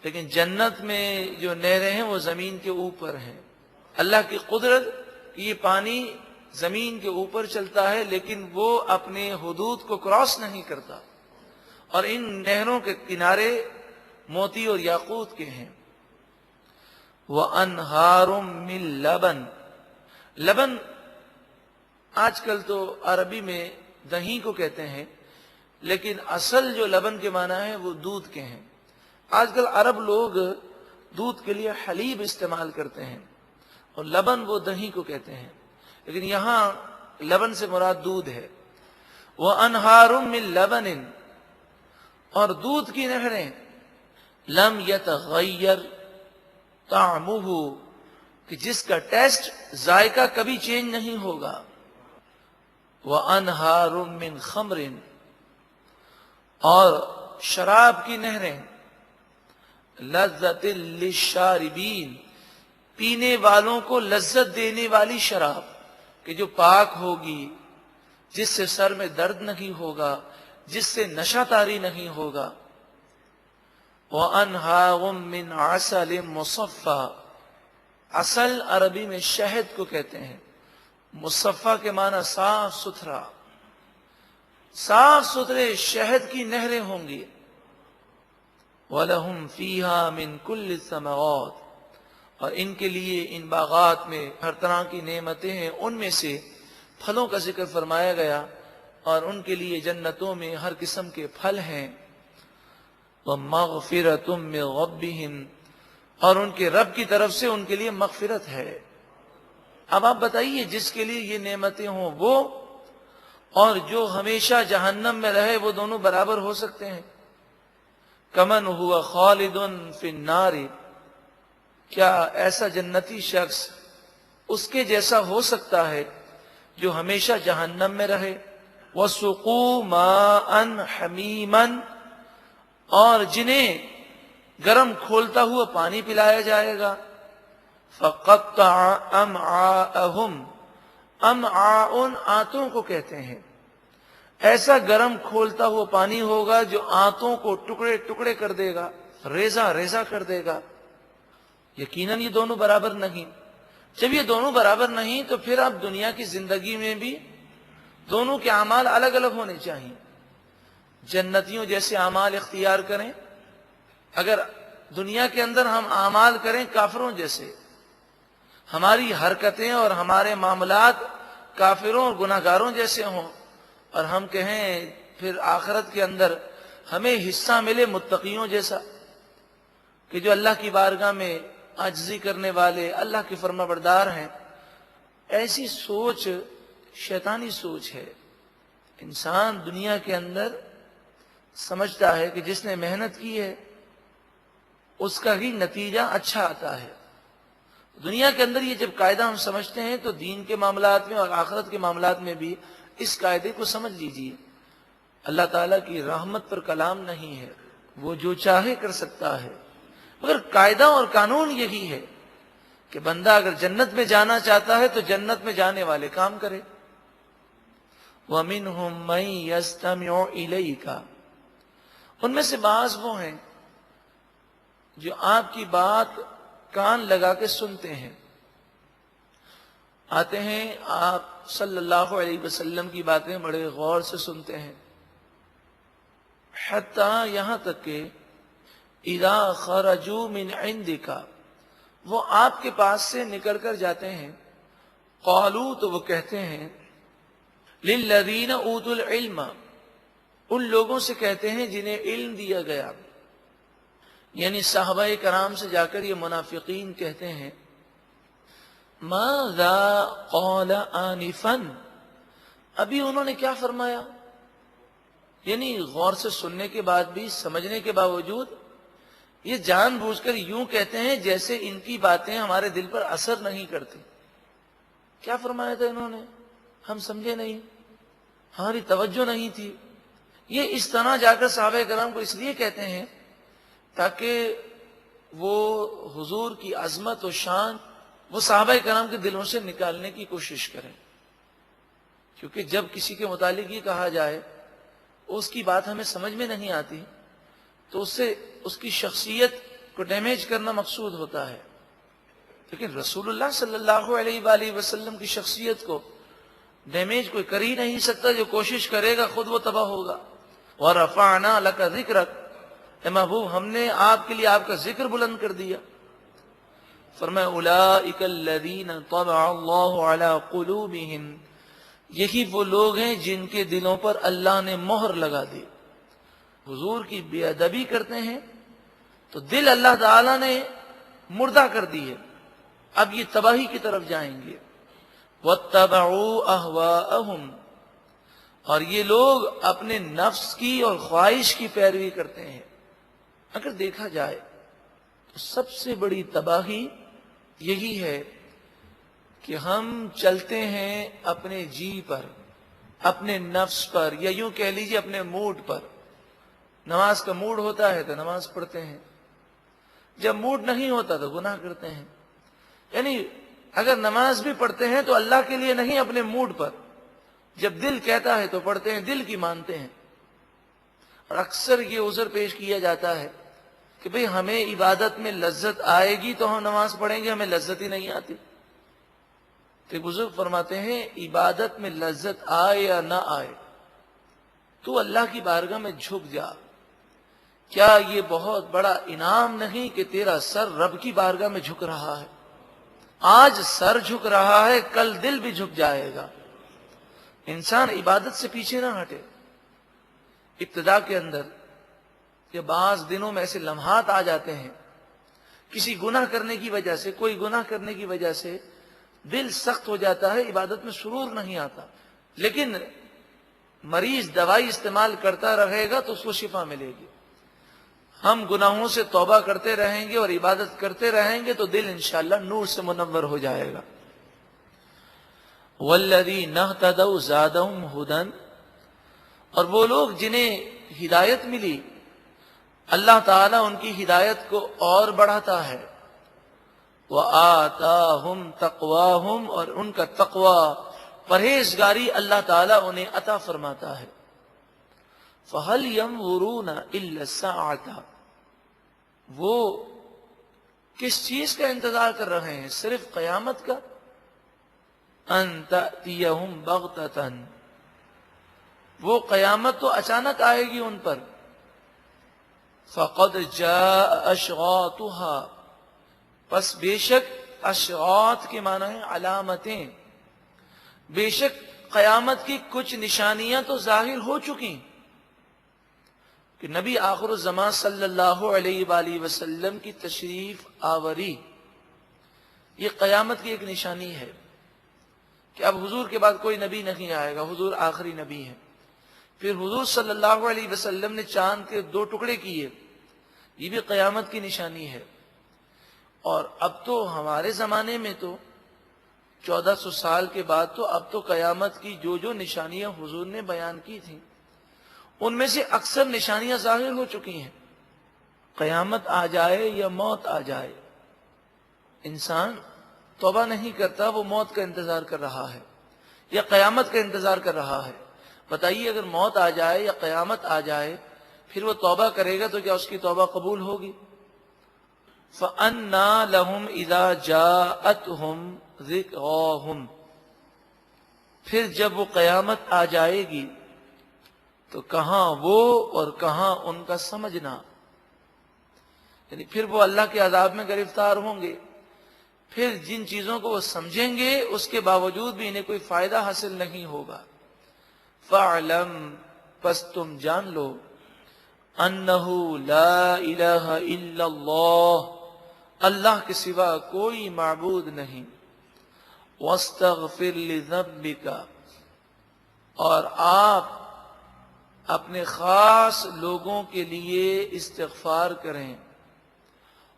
لیکن جنت میں جو نہریں ہیں وہ زمین کے اوپر ہیں. اللہ کی قدرت کہ یہ پانی زمین کے اوپر چلتا ہے لیکن وہ اپنے حدود کو کراس نہیں کرتا، اور ان نہروں کے کنارے موتی اور یاقوت کے ہیں. وَأَنْهَارٌ مِّن لَبَن، لبن آج کل تو عربی میں دہی کو کہتے ہیں، لیکن اصل جو لبن کے معنی ہے وہ دودھ کے ہیں. آج کل عرب لوگ دودھ کے لیے حلیب استعمال کرتے ہیں اور لبن وہ دہی کو کہتے ہیں، لیکن یہاں لبن سے مراد دودھ ہے. وَأَنْهَارٌ مِّن لَبَنٍ، اور دودھ کی نہریں، لم يتغیر طعمہ، کہ جس کا ٹیسٹ، ذائقہ کبھی چینج نہیں ہوگا. وَأَنْهَارٌ مِّن خَمْرٍ، اور شراب کی نہریں، لَذَّةٍ لِلشَّارِبِينَ، پینے والوں کو لذت دینے والی شراب کہ جو پاک ہوگی، جس سے سر میں درد نہیں ہوگا، جس سے نشہ طاری نہیں ہوگا. وَأَنْهَارٌ مِّنْ عَسَلٍ مُصَفًّى، عسل عربی میں شہد کو کہتے ہیں، مصفہ کے معنی صاف ستھرا، صاف ستھرے شہد کی نہریں ہوں گی. وَلَهُمْ فِيهَا مِنْ كُلِّ الثَّمَرَاتِ، اور ان کے لیے ان باغات میں ہر طرح کی نعمتیں ہیں، ان میں سے پھلوں کا ذکر فرمایا گیا اور ان کے لیے جنتوں میں ہر قسم کے پھل ہیں. وَمَغْفِرَةٌ مِّن رَّبِّهِمْ، اور ان کے رب کی طرف سے ان کے لیے مغفرت ہے. اب آپ بتائیے، جس کے لیے یہ نعمتیں ہوں وہ اور جو ہمیشہ جہنم میں رہے، وہ دونوں برابر ہو سکتے ہیں؟ کمن ہوا خالد فی النار، کیا ایسا جنتی شخص اس کے جیسا ہو سکتا ہے جو ہمیشہ جہنم میں رہے؟ وَسُقُوا مَاءً حَمِيمًا، اور جنہیں گرم کھولتا ہوا پانی پلایا جائے گا. فَقَطَّعَ أَمْعَاءَهُمْ، امعاء آنتوں کو کہتے ہیں. ایسا گرم کھولتا ہوا پانی ہوگا جو آنتوں کو ٹکڑے ٹکڑے کر دے گا، ریزہ ریزہ کر دے گا. یقیناً یہ دونوں برابر نہیں. جب یہ دونوں برابر نہیں تو پھر اب دنیا کی زندگی میں بھی دونوں کے اعمال الگ الگ ہونے چاہیے. جنتیوں جیسے اعمال اختیار کریں، اگر دنیا کے اندر ہم اعمال کریں کافروں جیسے، ہماری حرکتیں اور ہمارے معاملات کافروں اور گناہگاروں جیسے ہوں، اور ہم کہیں پھر آخرت کے اندر ہمیں حصہ ملے متقیوں جیسا، کہ جو اللہ کی بارگاہ میں عاجزی کرنے والے، اللہ کے فرما بردار ہیں. ایسی سوچ شیطانی سوچ ہے. انسان دنیا کے اندر سمجھتا ہے کہ جس نے محنت کی ہے اس کا ہی نتیجہ اچھا آتا ہے. دنیا کے اندر یہ جب قاعدہ ہم سمجھتے ہیں تو دین کے معاملات میں اور آخرت کے معاملات میں بھی اس قاعدے کو سمجھ لیجیے. اللہ تعالیٰ کی رحمت پر کلام نہیں ہے، وہ جو چاہے کر سکتا ہے، مگر قاعدہ اور قانون یہی ہے کہ بندہ اگر جنت میں جانا چاہتا ہے تو جنت میں جانے والے کام کرے. وَمِنْهُمْ مَن يَسْتَمِعُ إِلَيْكَ، ان میں سے بعض وہ ہیں جو آپ کی بات کان لگا کے سنتے ہیں، آتے ہیں آپ صلی اللہ علیہ وسلم کی باتیں بڑے غور سے سنتے ہیں، حتیٰ یہاں تک کہ اذا خرجوا من عندک، وہ آپ کے پاس سے نکل کر جاتے ہیں، قالوا، تو وہ کہتے ہیں، للذین اوتوا العلم، ان لوگوں سے کہتے ہیں جنہیں علم دیا گیا، یعنی صحابہ کرام سے جا کر یہ منافقین کہتے ہیں، ماذا قال آنفا، ابھی انہوں نے کیا فرمایا؟ یعنی غور سے سننے کے بعد بھی، سمجھنے کے باوجود یہ جان بوجھ کر یوں کہتے ہیں جیسے ان کی باتیں ہمارے دل پر اثر نہیں کرتی. کیا فرمایا تھا انہوں نے؟ ہم سمجھے نہیں، ہماری توجہ نہیں تھی. یہ اس طرح جا کر صحابہ کرام کو اس لیے کہتے ہیں تاکہ وہ حضور کی عظمت و شان وہ صحابہ کرام کے دلوں سے نکالنے کی کوشش کریں. کیونکہ جب کسی کے متعلق یہ کہا جائے اس کی بات ہمیں سمجھ میں نہیں آتی تو اس سے اس کی شخصیت کو ڈیمیج کرنا مقصود ہوتا ہے. لیکن رسول اللہ صلی اللہ علیہ وآلہ وسلم کی شخصیت کو ڈیمیج کوئی کر ہی نہیں سکتا. جو کوشش کرے گا خود وہ تباہ ہوگا. وَرَفَعْنَا لَكَ ذِكْرَكَ، اے محبوب ہم نے آپ کے لیے آپ کا ذکر بلند کر دیا. فرمایا اولئک الذین طبع اللہ علی قلوبہم، یہی وہ لوگ ہیں جن کے دلوں پر اللہ نے مہر لگا دی. حضور کی بے ادبی کرتے ہیں تو دل اللہ تعالیٰ نے مردہ کر دی ہے، اب یہ تباہی کی طرف جائیں گے. وَاتَّبَعُوا أَهْوَاءَهُمْ، اور یہ لوگ اپنے نفس کی اور خواہش کی پیروی کرتے ہیں. اگر دیکھا جائے تو سب سے بڑی تباہی یہی ہے کہ ہم چلتے ہیں اپنے جی پر، اپنے نفس پر، یا یوں کہہ لیجیے اپنے موڈ پر. نماز کا موڈ ہوتا ہے تو نماز پڑھتے ہیں، جب موڈ نہیں ہوتا تو گناہ کرتے ہیں. یعنی اگر نماز بھی پڑھتے ہیں تو اللہ کے لیے نہیں، اپنے موڈ پر. جب دل کہتا ہے تو پڑھتے ہیں، دل کی مانتے ہیں. اور اکثر یہ عذر پیش کیا جاتا ہے کہ بھئی ہمیں عبادت میں لذت آئے گی تو ہم نماز پڑھیں گے، ہمیں لذت ہی نہیں آتی. تو بزرگ فرماتے ہیں عبادت میں لذت آئے یا نہ آئے تو اللہ کی بارگاہ میں جھک جا. کیا یہ بہت بڑا انعام نہیں کہ تیرا سر رب کی بارگاہ میں جھک رہا ہے؟ آج سر جھک رہا ہے، کل دل بھی جھک جائے گا. انسان عبادت سے پیچھے نہ ہٹے. ابتدا کے اندر کہ بعض دنوں میں ایسے لمحات آ جاتے ہیں کسی گناہ کرنے کی وجہ سے، کوئی گناہ کرنے کی وجہ سے دل سخت ہو جاتا ہے، عبادت میں سرور نہیں آتا. لیکن مریض دوائی استعمال کرتا رہے گا تو اس کو شفا ملے گی. ہم گناہوں سے توبہ کرتے رہیں گے اور عبادت کرتے رہیں گے تو دل انشاءاللہ نور سے منور ہو جائے گا. وَالَّذِينَ اهْتَدَوْا زَادَهُمْ هُدًى، اور وہ لوگ جنہیں ہدایت ملی اللہ تعالیٰ ان کی ہدایت کو اور بڑھاتا ہے. وَآتَاهُمْ تَقْوَاهُمْ، اور ان کا تقوی پرہیزگاری اللہ تعالیٰ انہیں عطا فرماتا ہے. فَهَلْ يَنظُرُونَ إِلَّا السَّاعَةَ، وہ کس چیز کا انتظار کر رہے ہیں؟ صرف قیامت کا. أَن تَأْتِيَهُمْ بَغْتَةً، وہ قیامت تو اچانک آئے گی ان پر. فَقَدْ جَاءَ أَشْغَاطُهَا، پس بے شک اشغاط کے معنی ہیں علامتیں، بے شک قیامت کی کچھ نشانیاں تو ظاہر ہو چکی کہ نبی آخر الزمان صلی اللہ علیہ وآلہ وسلم کی تشریف آوری یہ قیامت کی ایک نشانی ہے کہ اب حضور کے بعد کوئی نبی نہیں آئے گا، حضور آخری نبی ہے. پھر حضور صلی اللہ علیہ وسلم نے چاند کے 2 ٹکڑے کیے، یہ بھی قیامت کی نشانی ہے. اور اب تو ہمارے زمانے میں تو 1400 سال کے بعد تو اب تو قیامت کی جو جو نشانیاں حضور نے بیان کی تھیں ان میں سے اکثر نشانیاں ظاہر ہو چکی ہیں. قیامت آ جائے یا موت آ جائے، انسان توبہ نہیں کرتا، وہ موت کا انتظار کر رہا ہے یا قیامت کا انتظار کر رہا ہے. بتائیے اگر موت آ جائے یا قیامت آ جائے پھر وہ توبہ کرے گا تو کیا اس کی توبہ قبول ہوگی؟ فَأَنَّا لَهُمْ إِذَا جَاءَتْهُمْ ذِكْرَاهُمْ، پھر جب وہ قیامت آ جائے گی تو کہاں وہ اور کہاں ان کا سمجھنا، یعنی پھر وہ اللہ کے عذاب میں گرفتار ہوں گے. پھر جن چیزوں کو وہ سمجھیں گے اس کے باوجود بھی انہیں کوئی فائدہ حاصل نہیں ہوگا. فَاعْلَمْ، پس تم جان لو، أَنَّهُ لَا إِلَهَ إِلَّا اللَّهُ، اللہ کے سوا کوئی معبود نہیں. وَاسْتَغْفِرْ لِذَنبِكَ، اور آپ اپنے خاص لوگوں کے لیے استغفار کریں.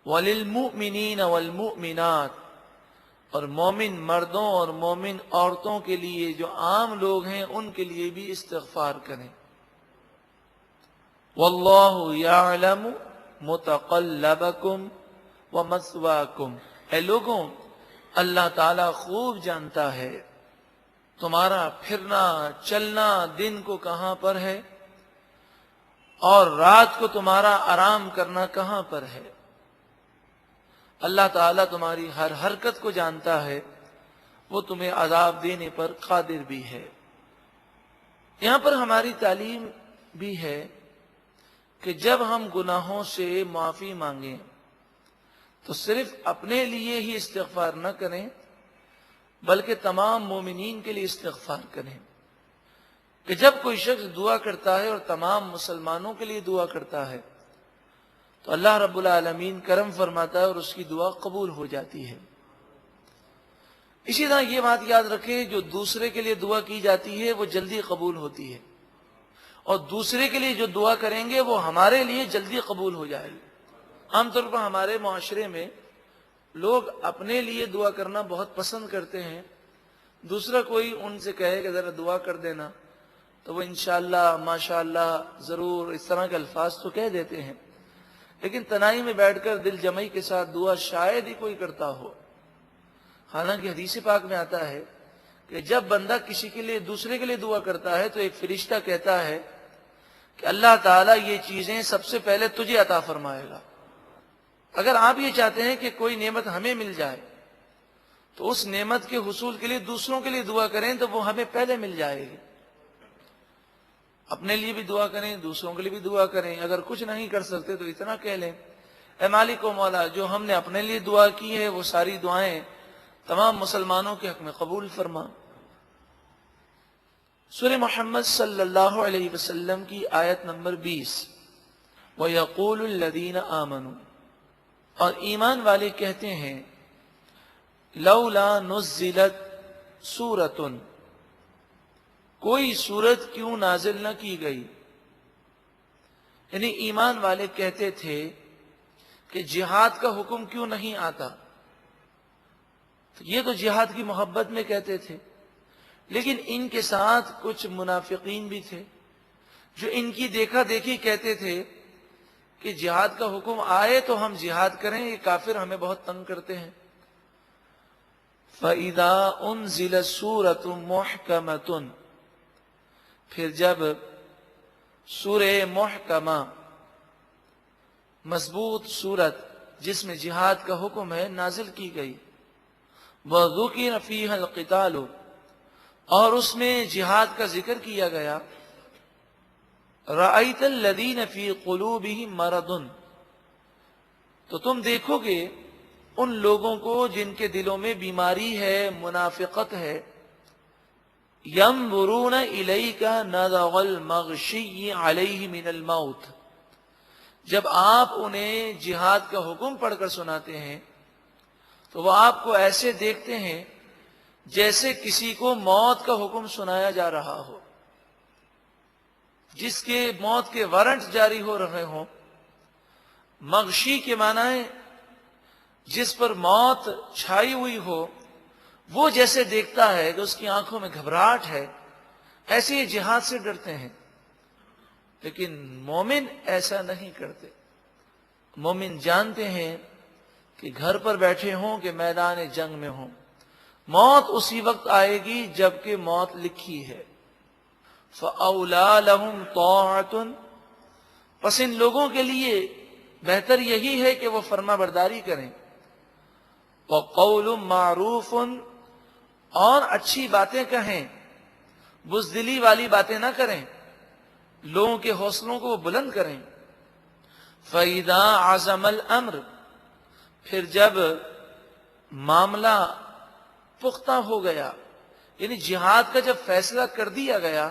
وَلِلْمُؤْمِنِينَ وَالْمُؤْمِنَاتِ، اور مومن مردوں اور مومن عورتوں کے لیے جو عام لوگ ہیں ان کے لیے بھی استغفار کریں. وَاللَّهُ يَعْلَمُ مُتَقَلَّبَكُمْ وَمَثْوَاكُمْ، اے لوگوں اللہ تعالیٰ خوب جانتا ہے تمہارا پھرنا چلنا دن کو کہاں پر ہے اور رات کو تمہارا آرام کرنا کہاں پر ہے. اللہ تعالیٰ تمہاری ہر حرکت کو جانتا ہے، وہ تمہیں عذاب دینے پر قادر بھی ہے. یہاں پر ہماری تعلیم بھی ہے کہ جب ہم گناہوں سے معافی مانگیں تو صرف اپنے لیے ہی استغفار نہ کریں بلکہ تمام مومنین کے لیے استغفار کریں. کہ جب کوئی شخص دعا کرتا ہے اور تمام مسلمانوں کے لیے دعا کرتا ہے تو اللہ رب العالمین کرم فرماتا ہے اور اس کی دعا قبول ہو جاتی ہے. اسی طرح یہ بات یاد رکھیں، جو دوسرے کے لیے دعا کی جاتی ہے وہ جلدی قبول ہوتی ہے اور دوسرے کے لیے جو دعا کریں گے وہ ہمارے لیے جلدی قبول ہو جائے گی. عام طور پر ہمارے معاشرے میں لوگ اپنے لیے دعا کرنا بہت پسند کرتے ہیں، دوسرا کوئی ان سے کہے کہ ذرا دعا کر دینا تو وہ انشاءاللہ ماشاءاللہ ضرور اس طرح کے الفاظ تو کہہ دیتے ہیں، لیکن تنہائی میں بیٹھ کر دل جمعی کے ساتھ دعا شاید ہی کوئی کرتا ہو. حالانکہ حدیث پاک میں آتا ہے کہ جب بندہ کسی کے لیے دوسرے کے لیے دعا کرتا ہے تو ایک فرشتہ کہتا ہے کہ اللہ تعالیٰ یہ چیزیں سب سے پہلے تجھے عطا فرمائے گا. اگر آپ یہ چاہتے ہیں کہ کوئی نعمت ہمیں مل جائے تو اس نعمت کے حصول کے لیے دوسروں کے لیے دعا کریں تو وہ ہمیں پہلے مل جائے گی. اپنے لیے بھی دعا کریں، دوسروں کے لیے بھی دعا کریں. اگر کچھ نہیں کر سکتے تو اتنا کہہ لیں، اے مالک و مولا، جو ہم نے اپنے لیے دعا کی ہے وہ ساری دعائیں تمام مسلمانوں کے حق میں قبول فرما. سورہ محمد صلی اللہ علیہ وسلم کی آیت نمبر 20، وَيَقُولُ الَّذِينَ آمَنُوا، اور ایمان والے کہتے ہیں، لَوْلَا نُزِّلَتْ سُورَةٌ، کوئی سورت کیوں نازل نہ کی گئی؟ یعنی ایمان والے کہتے تھے کہ جہاد کا حکم کیوں نہیں آتا؟ یہ تو جہاد کی محبت میں کہتے تھے، لیکن ان کے ساتھ کچھ منافقین بھی تھے جو ان کی دیکھا دیکھی کہتے تھے کہ جہاد کا حکم آئے تو ہم جہاد کریں، یہ کافر ہمیں بہت تنگ کرتے ہیں۔ فَإِذَا أُنزِلَتْ سُورَةٌ مُحْكَمَةٌ، پھر جب سورہ محکمہ مضبوط سورت جس میں جہاد کا حکم ہے نازل کی گئی، وَذُكِرَ فِيهَا الْقِتَالُ، اور اس میں جہاد کا ذکر کیا گیا، رَأَيْتَ الَّذِينَ فِي قُلُوبِهِم مَرَضٌ، تو تم دیکھو گے ان لوگوں کو جن کے دلوں میں بیماری ہے، منافقت ہے، يَنظُرُونَ إِلَيْكَ نَظَرَ الْمَغْشِيِّ عَلَيْهِ مِنَ الْمَوْتِ، جب آپ انہیں جہاد کا حکم پڑھ کر سناتے ہیں تو وہ آپ کو ایسے دیکھتے ہیں جیسے کسی کو موت کا حکم سنایا جا رہا ہو، جس کے موت کے وارنٹ جاری ہو رہے ہوں۔ مغشی کے معنی ہے جس پر موت چھائی ہوئی ہو، وہ جیسے دیکھتا ہے کہ اس کی آنکھوں میں گھبراہٹ ہے، ایسے ہی جہاد سے ڈرتے ہیں۔ لیکن مومن ایسا نہیں کرتے، مومن جانتے ہیں کہ گھر پر بیٹھے ہوں کہ میدان جنگ میں ہوں، موت اسی وقت آئے گی جبکہ موت لکھی ہے۔ فَأَوْلَىٰ لَهُمْ طَاعَةٌ، پس ان لوگوں کے لیے بہتر یہی ہے کہ وہ فرما برداری کریں، وَقَوْلٌ مَعْرُوفٌ، اور اچھی باتیں کہیں، بزدلی والی باتیں نہ کریں، لوگوں کے حوصلوں کو بلند کریں۔ فَإِذَا عَزَمَ الْأَمْرُ، پھر جب معاملہ پختہ ہو گیا، یعنی جہاد کا جب فیصلہ کر دیا گیا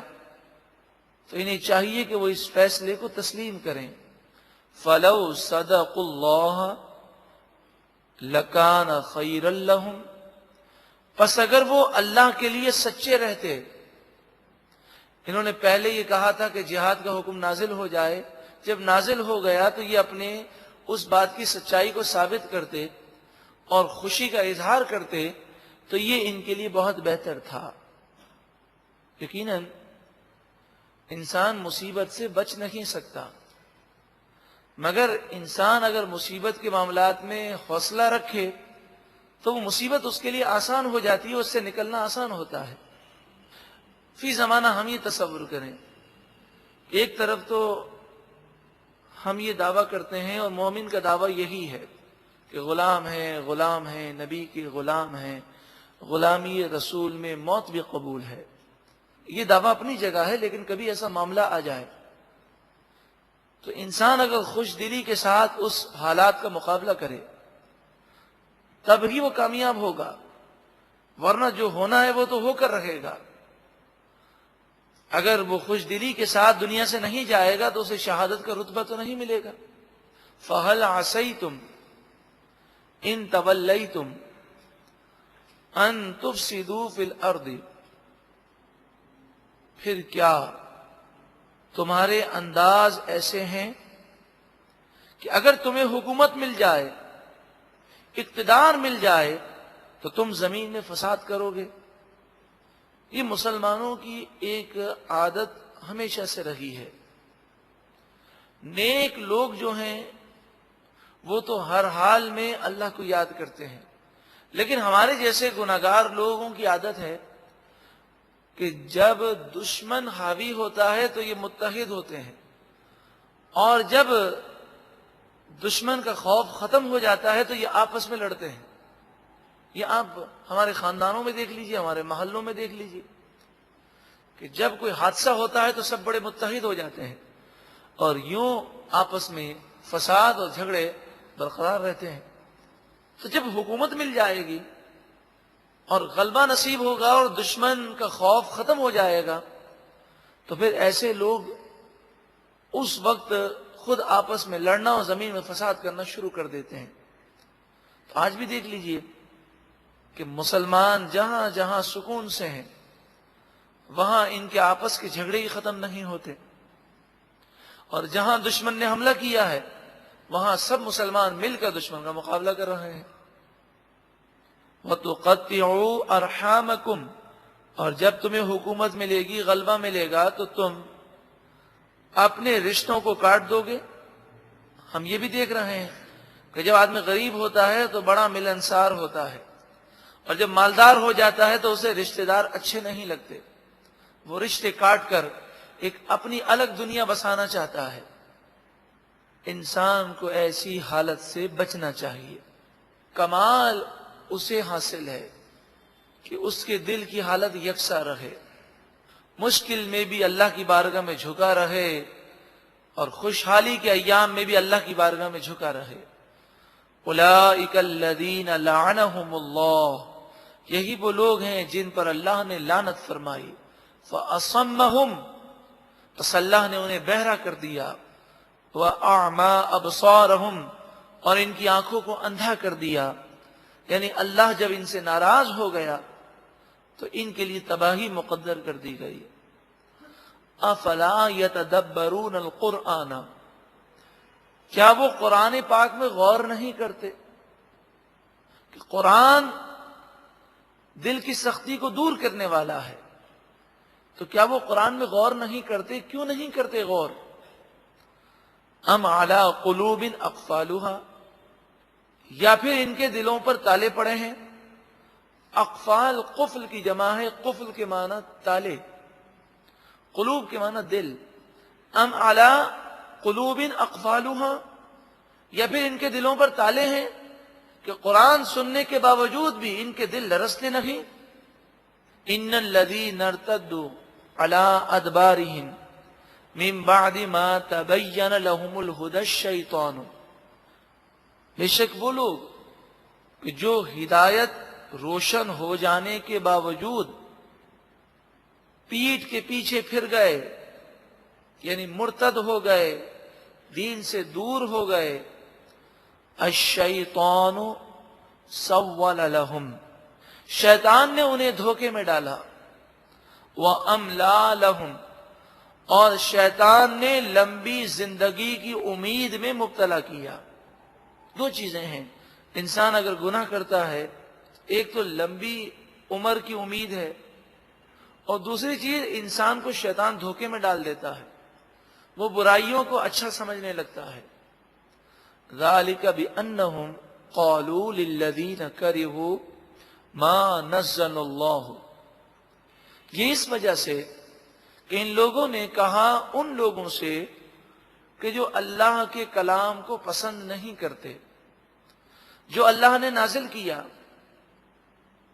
تو انہیں چاہیے کہ وہ اس فیصلے کو تسلیم کریں۔ فَلَوْ صَدَقُوا اللَّهَ لَكَانَ خَيْرًا لَهُمْ، پس اگر وہ اللہ کے لیے سچے رہتے، انہوں نے پہلے یہ کہا تھا کہ جہاد کا حکم نازل ہو جائے، جب نازل ہو گیا تو یہ اپنے اس بات کی سچائی کو ثابت کرتے اور خوشی کا اظہار کرتے تو یہ ان کے لیے بہت بہتر تھا۔ یقیناً انسان مصیبت سے بچ نہیں سکتا، مگر انسان اگر مصیبت کے معاملات میں حوصلہ رکھے تو وہ مصیبت اس کے لیے آسان ہو جاتی ہے، اس سے نکلنا آسان ہوتا ہے۔ فی زمانہ ہم یہ تصور کریں، ایک طرف تو ہم یہ دعویٰ کرتے ہیں اور مومن کا دعویٰ یہی ہے کہ غلام ہیں، نبی کے غلام ہیں، غلامی رسول میں موت بھی قبول ہے۔ یہ دعویٰ اپنی جگہ ہے، لیکن کبھی ایسا معاملہ آ جائے تو انسان اگر خوش دلی کے ساتھ اس حالات کا مقابلہ کرے تب ہی وہ کامیاب ہوگا، ورنہ جو ہونا ہے وہ تو ہو کر رہے گا۔ اگر وہ خوش دلی کے ساتھ دنیا سے نہیں جائے گا تو اسے شہادت کا رتبہ تو نہیں ملے گا۔ فَهَلْ عَسَيْتُمْ إِن تَوَلَّيْتُمْ أَن تُفْسِدُوا فِي الْأَرْضِ، پھر کیا تمہارے انداز ایسے ہیں کہ اگر تمہیں حکومت مل جائے، اقتدار مل جائے تو تم زمین میں فساد کرو گے؟ یہ مسلمانوں کی ایک عادت ہمیشہ سے رہی ہے۔ نیک لوگ جو ہیں وہ تو ہر حال میں اللہ کو یاد کرتے ہیں، لیکن ہمارے جیسے گناہگار لوگوں کی عادت ہے کہ جب دشمن حاوی ہوتا ہے تو یہ متحد ہوتے ہیں، اور جب دشمن کا خوف ختم ہو جاتا ہے تو یہ آپس میں لڑتے ہیں۔ یہ آپ ہمارے خاندانوں میں دیکھ لیجئے، ہمارے محلوں میں دیکھ لیجئے کہ جب کوئی حادثہ ہوتا ہے تو سب بڑے متحد ہو جاتے ہیں اور یوں آپس میں فساد اور جھگڑے برقرار رہتے ہیں۔ تو جب حکومت مل جائے گی اور غلبہ نصیب ہوگا اور دشمن کا خوف ختم ہو جائے گا تو پھر ایسے لوگ اس وقت خود آپس میں لڑنا اور زمین میں فساد کرنا شروع کر دیتے ہیں. تو آج بھی دیکھ لیجئے کہ مسلمان جہاں جہاں سکون سے ہیں وہاں ان کے آپس کے جھگڑے ہی ختم نہیں ہوتے، اور جہاں دشمن نے حملہ کیا ہے وہاں سب مسلمان مل کر دشمن کا مقابلہ کر رہے ہیں. وَتُقَطِّعُوا أَرْحَامَكُمْ، اور جب تمہیں حکومت ملے گی، غلبہ ملے گا، تو تم اپنے رشتوں کو کاٹ دو گے. ہم یہ بھی دیکھ رہے ہیں کہ جب آدمی غریب ہوتا ہے تو بڑا ملنسار ہوتا ہے، اور جب مالدار ہو جاتا ہے تو اسے رشتہ دار اچھے نہیں لگتے، وہ رشتے کاٹ کر ایک اپنی الگ دنیا بسانا چاہتا ہے. انسان کو ایسی حالت سے بچنا چاہیے. کمال اسے حاصل ہے کہ اس کے دل کی حالت یکساں رہے، مشکل میں بھی اللہ کی بارگاہ میں جھکا رہے اور خوشحالی کے ایام میں بھی اللہ کی بارگاہ میں جھکا رہے. اولئک الذین لعنہم اللہ، یہی وہ لوگ ہیں جن پر اللہ نے لعنت فرمائی. فاصمہم، پس اللہ نے انہیں بہرا کر دیا. واعمی ابصارہم، اور ان کی آنکھوں کو اندھا کر دیا. یعنی اللہ جب ان سے ناراض ہو گیا تو ان کے لیے تباہی مقدر کر دی گئی. افلا یتدبرون القرآن، کیا وہ قرآن پاک میں غور نہیں کرتے کہ قرآن دل کی سختی کو دور کرنے والا ہے؟ تو کیا وہ قرآن میں غور نہیں کرتے؟ کیوں نہیں کرتے غور؟ ام علی قلوب اقفالها، یا پھر ان کے دلوں پر تالے پڑے ہیں. اقفال قفل کی جمع ہے، قفل کے معنی تالے، قلوب کے معنی دل. ام علی قلوب اقفالها، یا پھر ان کے دلوں پر تالے ہیں کہ قرآن سننے کے باوجود بھی ان کے دل لرزتے نہیں. ان الذین ارتدوا علی ادبارہم من بعد ما تبین لهم الہدی الشیطان، بے شک وہ لوگ کہ جو ہدایت روشن ہو جانے کے باوجود پیٹھ کے پیچھے پھر گئے، یعنی مرتد ہو گئے، دین سے دور ہو گئے. الشیطان سول لهم، شیطان نے انہیں دھوکے میں ڈالا. وَأَمْلَى لَهُمْ، اور شیطان نے لمبی زندگی کی امید میں مبتلا کیا. دو چیزیں ہیں، انسان اگر گناہ کرتا ہے ایک تو لمبی عمر کی امید ہے، اور دوسری چیز انسان کو شیطان دھوکے میں ڈال دیتا ہے، وہ برائیوں کو اچھا سمجھنے لگتا ہے. ذَلِكَ بِأَنَّهُمْ قَالُوا لِلَّذِينَ كَرِهُوا مَا نَزَّلَ اللَّهُ، یہ اس وجہ سے کہ ان لوگوں نے کہا ان لوگوں سے کہ جو اللہ کے کلام کو پسند نہیں کرتے، جو اللہ نے نازل کیا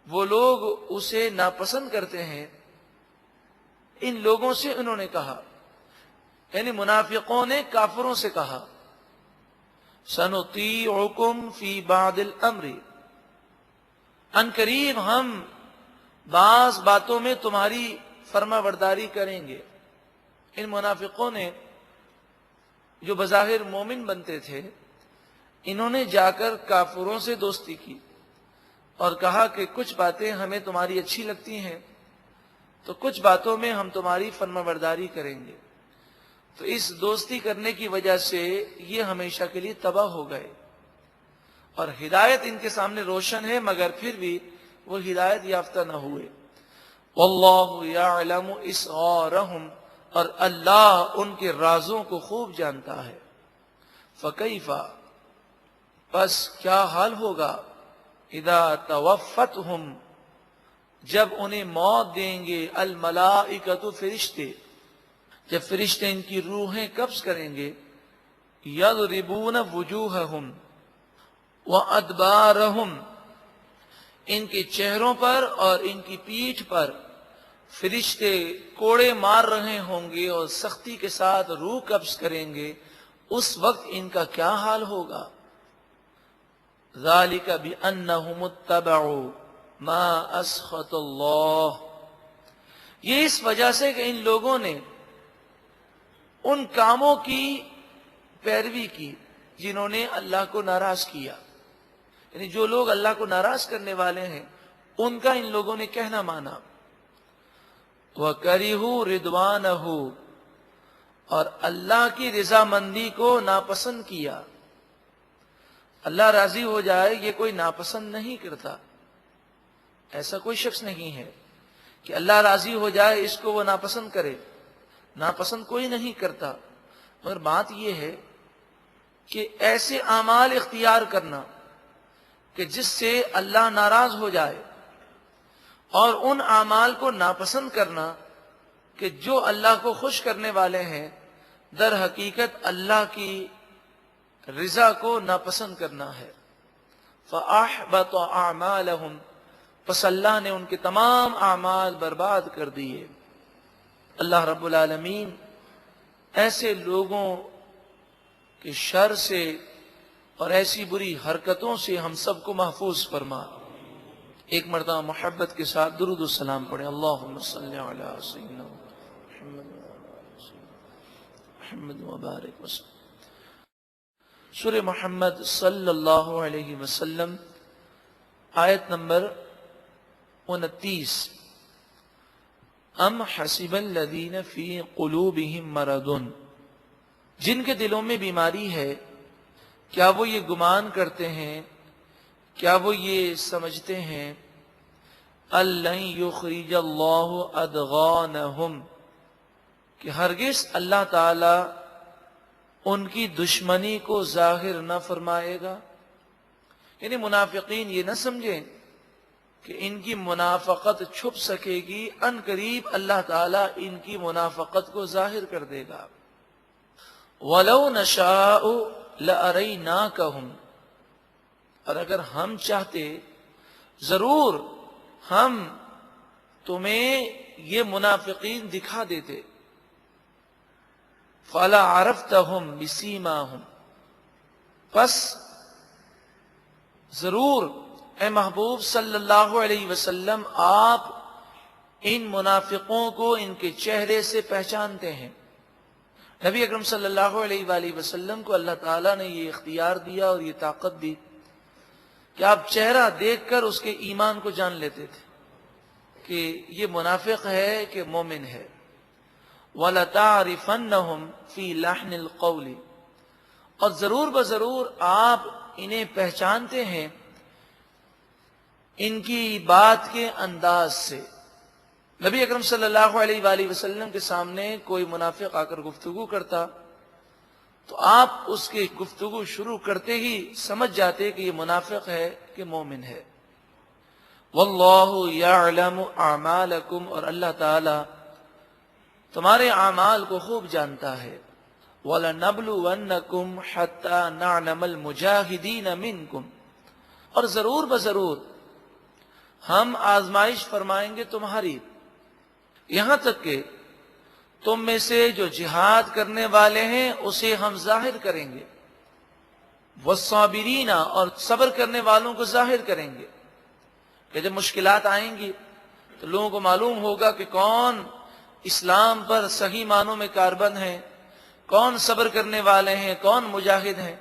وہ لوگ اسے ناپسند کرتے ہیں. ان لوگوں سے انہوں نے کہا، یعنی منافقوں نے کافروں سے کہا، سنطیعکم فی بعض الامر، ان قریب ہم بعض باتوں میں تمہاری فرما برداری کریں گے. ان منافقوں نے جو بظاہر مومن بنتے تھے، انہوں نے جا کر کافروں سے دوستی کی اور کہا کہ کچھ باتیں ہمیں تمہاری اچھی لگتی ہیں تو کچھ باتوں میں ہم تمہاری فرما برداری کریں گے. تو اس دوستی کرنے کی وجہ سے یہ ہمیشہ کے لیے تباہ ہو گئے، اور ہدایت ان کے سامنے روشن ہے مگر پھر بھی وہ ہدایت یافتہ نہ ہوئے. واللہ یعلم اسرارہم، اور اللہ ان کے رازوں کو خوب جانتا ہے. فکیف، پس کیا حال ہوگا، اذا توفتہم، جب انہیں موت دیں گے، الملائکۃ، فرشتے، جب فرشتے ان کی روحیں قبض کریں گے، یضربون وجوہہم وادبارہم، ان کے چہروں پر اور ان کی پیٹھ پر فرشتے کوڑے مار رہے ہوں گے اور سختی کے ساتھ روح قبض کریں گے. اس وقت ان کا کیا حال ہوگا. ذالک بانہم اتبعوا ما اسخط اللہ، یہ اس وجہ سے کہ ان لوگوں نے ان کاموں کی پیروی کی جنہوں نے اللہ کو ناراض کیا. یعنی جو لوگ اللہ کو ناراض کرنے والے ہیں ان کا ان لوگوں نے کہنا مانا. وَكَرِهُوا رِضْوَانَهُ، اور اللہ کی رضامندی کو ناپسند کیا. اللہ راضی ہو جائے یہ کوئی ناپسند نہیں کرتا. ایسا کوئی شخص نہیں ہے کہ اللہ راضی ہو جائے اس کو وہ ناپسند کرے. ناپسند کوئی نہیں کرتا. مگر بات یہ ہے کہ ایسے اعمال اختیار کرنا کہ جس سے اللہ ناراض ہو جائے، اور ان اعمال کو ناپسند کرنا کہ جو اللہ کو خوش کرنے والے ہیں، در حقیقت اللہ کی رضا کو ناپسند کرنا ہے. فَأَحْبَطَ أَعْمَالَهُمْ، پس اللہ نے ان کے تمام اعمال برباد کر دیے. اللہ رب العالمین ایسے لوگوں کے شر سے اور ایسی بری حرکتوں سے ہم سب کو محفوظ فرما. ایک مرتبہ محبت کے ساتھ درود و سلام پڑھیں. اللہم صلی علی سیدنا محمد وبارک وسلم. سورہ محمد صلی اللہ علیہ وسلم، آیت نمبر 29. ام حسب الذین فی قلوبہم مرض، جن کے دلوں میں بیماری ہے کیا وہ یہ گمان کرتے ہیں، کیا وہ یہ سمجھتے ہیں أَلَّن يُخْرِجَ اللَّهُ أَدْغَانَهُمْ، کہ ہرگز اللہ تعالی ان کی دشمنی کو ظاہر نہ فرمائے گا. یعنی منافقین یہ نہ سمجھیں کہ ان کی منافقت چھپ سکے گی، ان قریب اللہ تعالی ان کی منافقت کو ظاہر کر دے گا. وَلَوْ نَشَاءُ لَأَرَيْنَاكَهُمْ، اور اگر ہم چاہتے ضرور ہم تمہیں یہ منافقین دکھا دیتے. فَلَا عَرَفْتَهُمْ بِسِيمَاهُمْ، پس ضرور اے محبوب صلی اللہ علیہ وسلم آپ ان منافقوں کو ان کے چہرے سے پہچانتے ہیں. نبی اکرم صلی اللہ علیہ وآلہ وسلم کو اللہ تعالیٰ نے یہ اختیار دیا اور یہ طاقت دی کہ آپ چہرہ دیکھ کر اس کے ایمان کو جان لیتے تھے کہ یہ منافق ہے کہ مومن ہے. وَلَتَعْرِفَنَّهُمْ فِي لَحْنِ الْقَوْلِ، اور ضرور بضرور آپ انہیں پہچانتے ہیں ان کی بات کے انداز سے. نبی اکرم صلی اللہ علیہ وآلہ وسلم کے سامنے کوئی منافق آ کر گفتگو کرتا تو آپ اس کی گفتگو شروع کرتے ہی سمجھ جاتے کہ یہ منافق ہے کہ مومن ہے. واللہ یعلم اعمالکم، اور اللہ تعالی تمہارے اعمال کو خوب جانتا ہے. وَلَنَبْلُوَنَّكُمْ حَتَّى نَعْلَمَ الْمُجَاهِدِينَ مِنْكُمْ، اور ضرور بضرور ہم آزمائش فرمائیں گے تمہاری، یہاں تک کہ تم میں سے جو جہاد کرنے والے ہیں اسے ہم ظاہر کریں گے. والصابرین، اور صبر کرنے والوں کو ظاہر کریں گے کہ جب مشکلات آئیں گی تو لوگوں کو معلوم ہوگا کہ کون اسلام پر صحیح معنوں میں کاربند ہیں، کون صبر کرنے والے ہیں، کون مجاہد ہیں.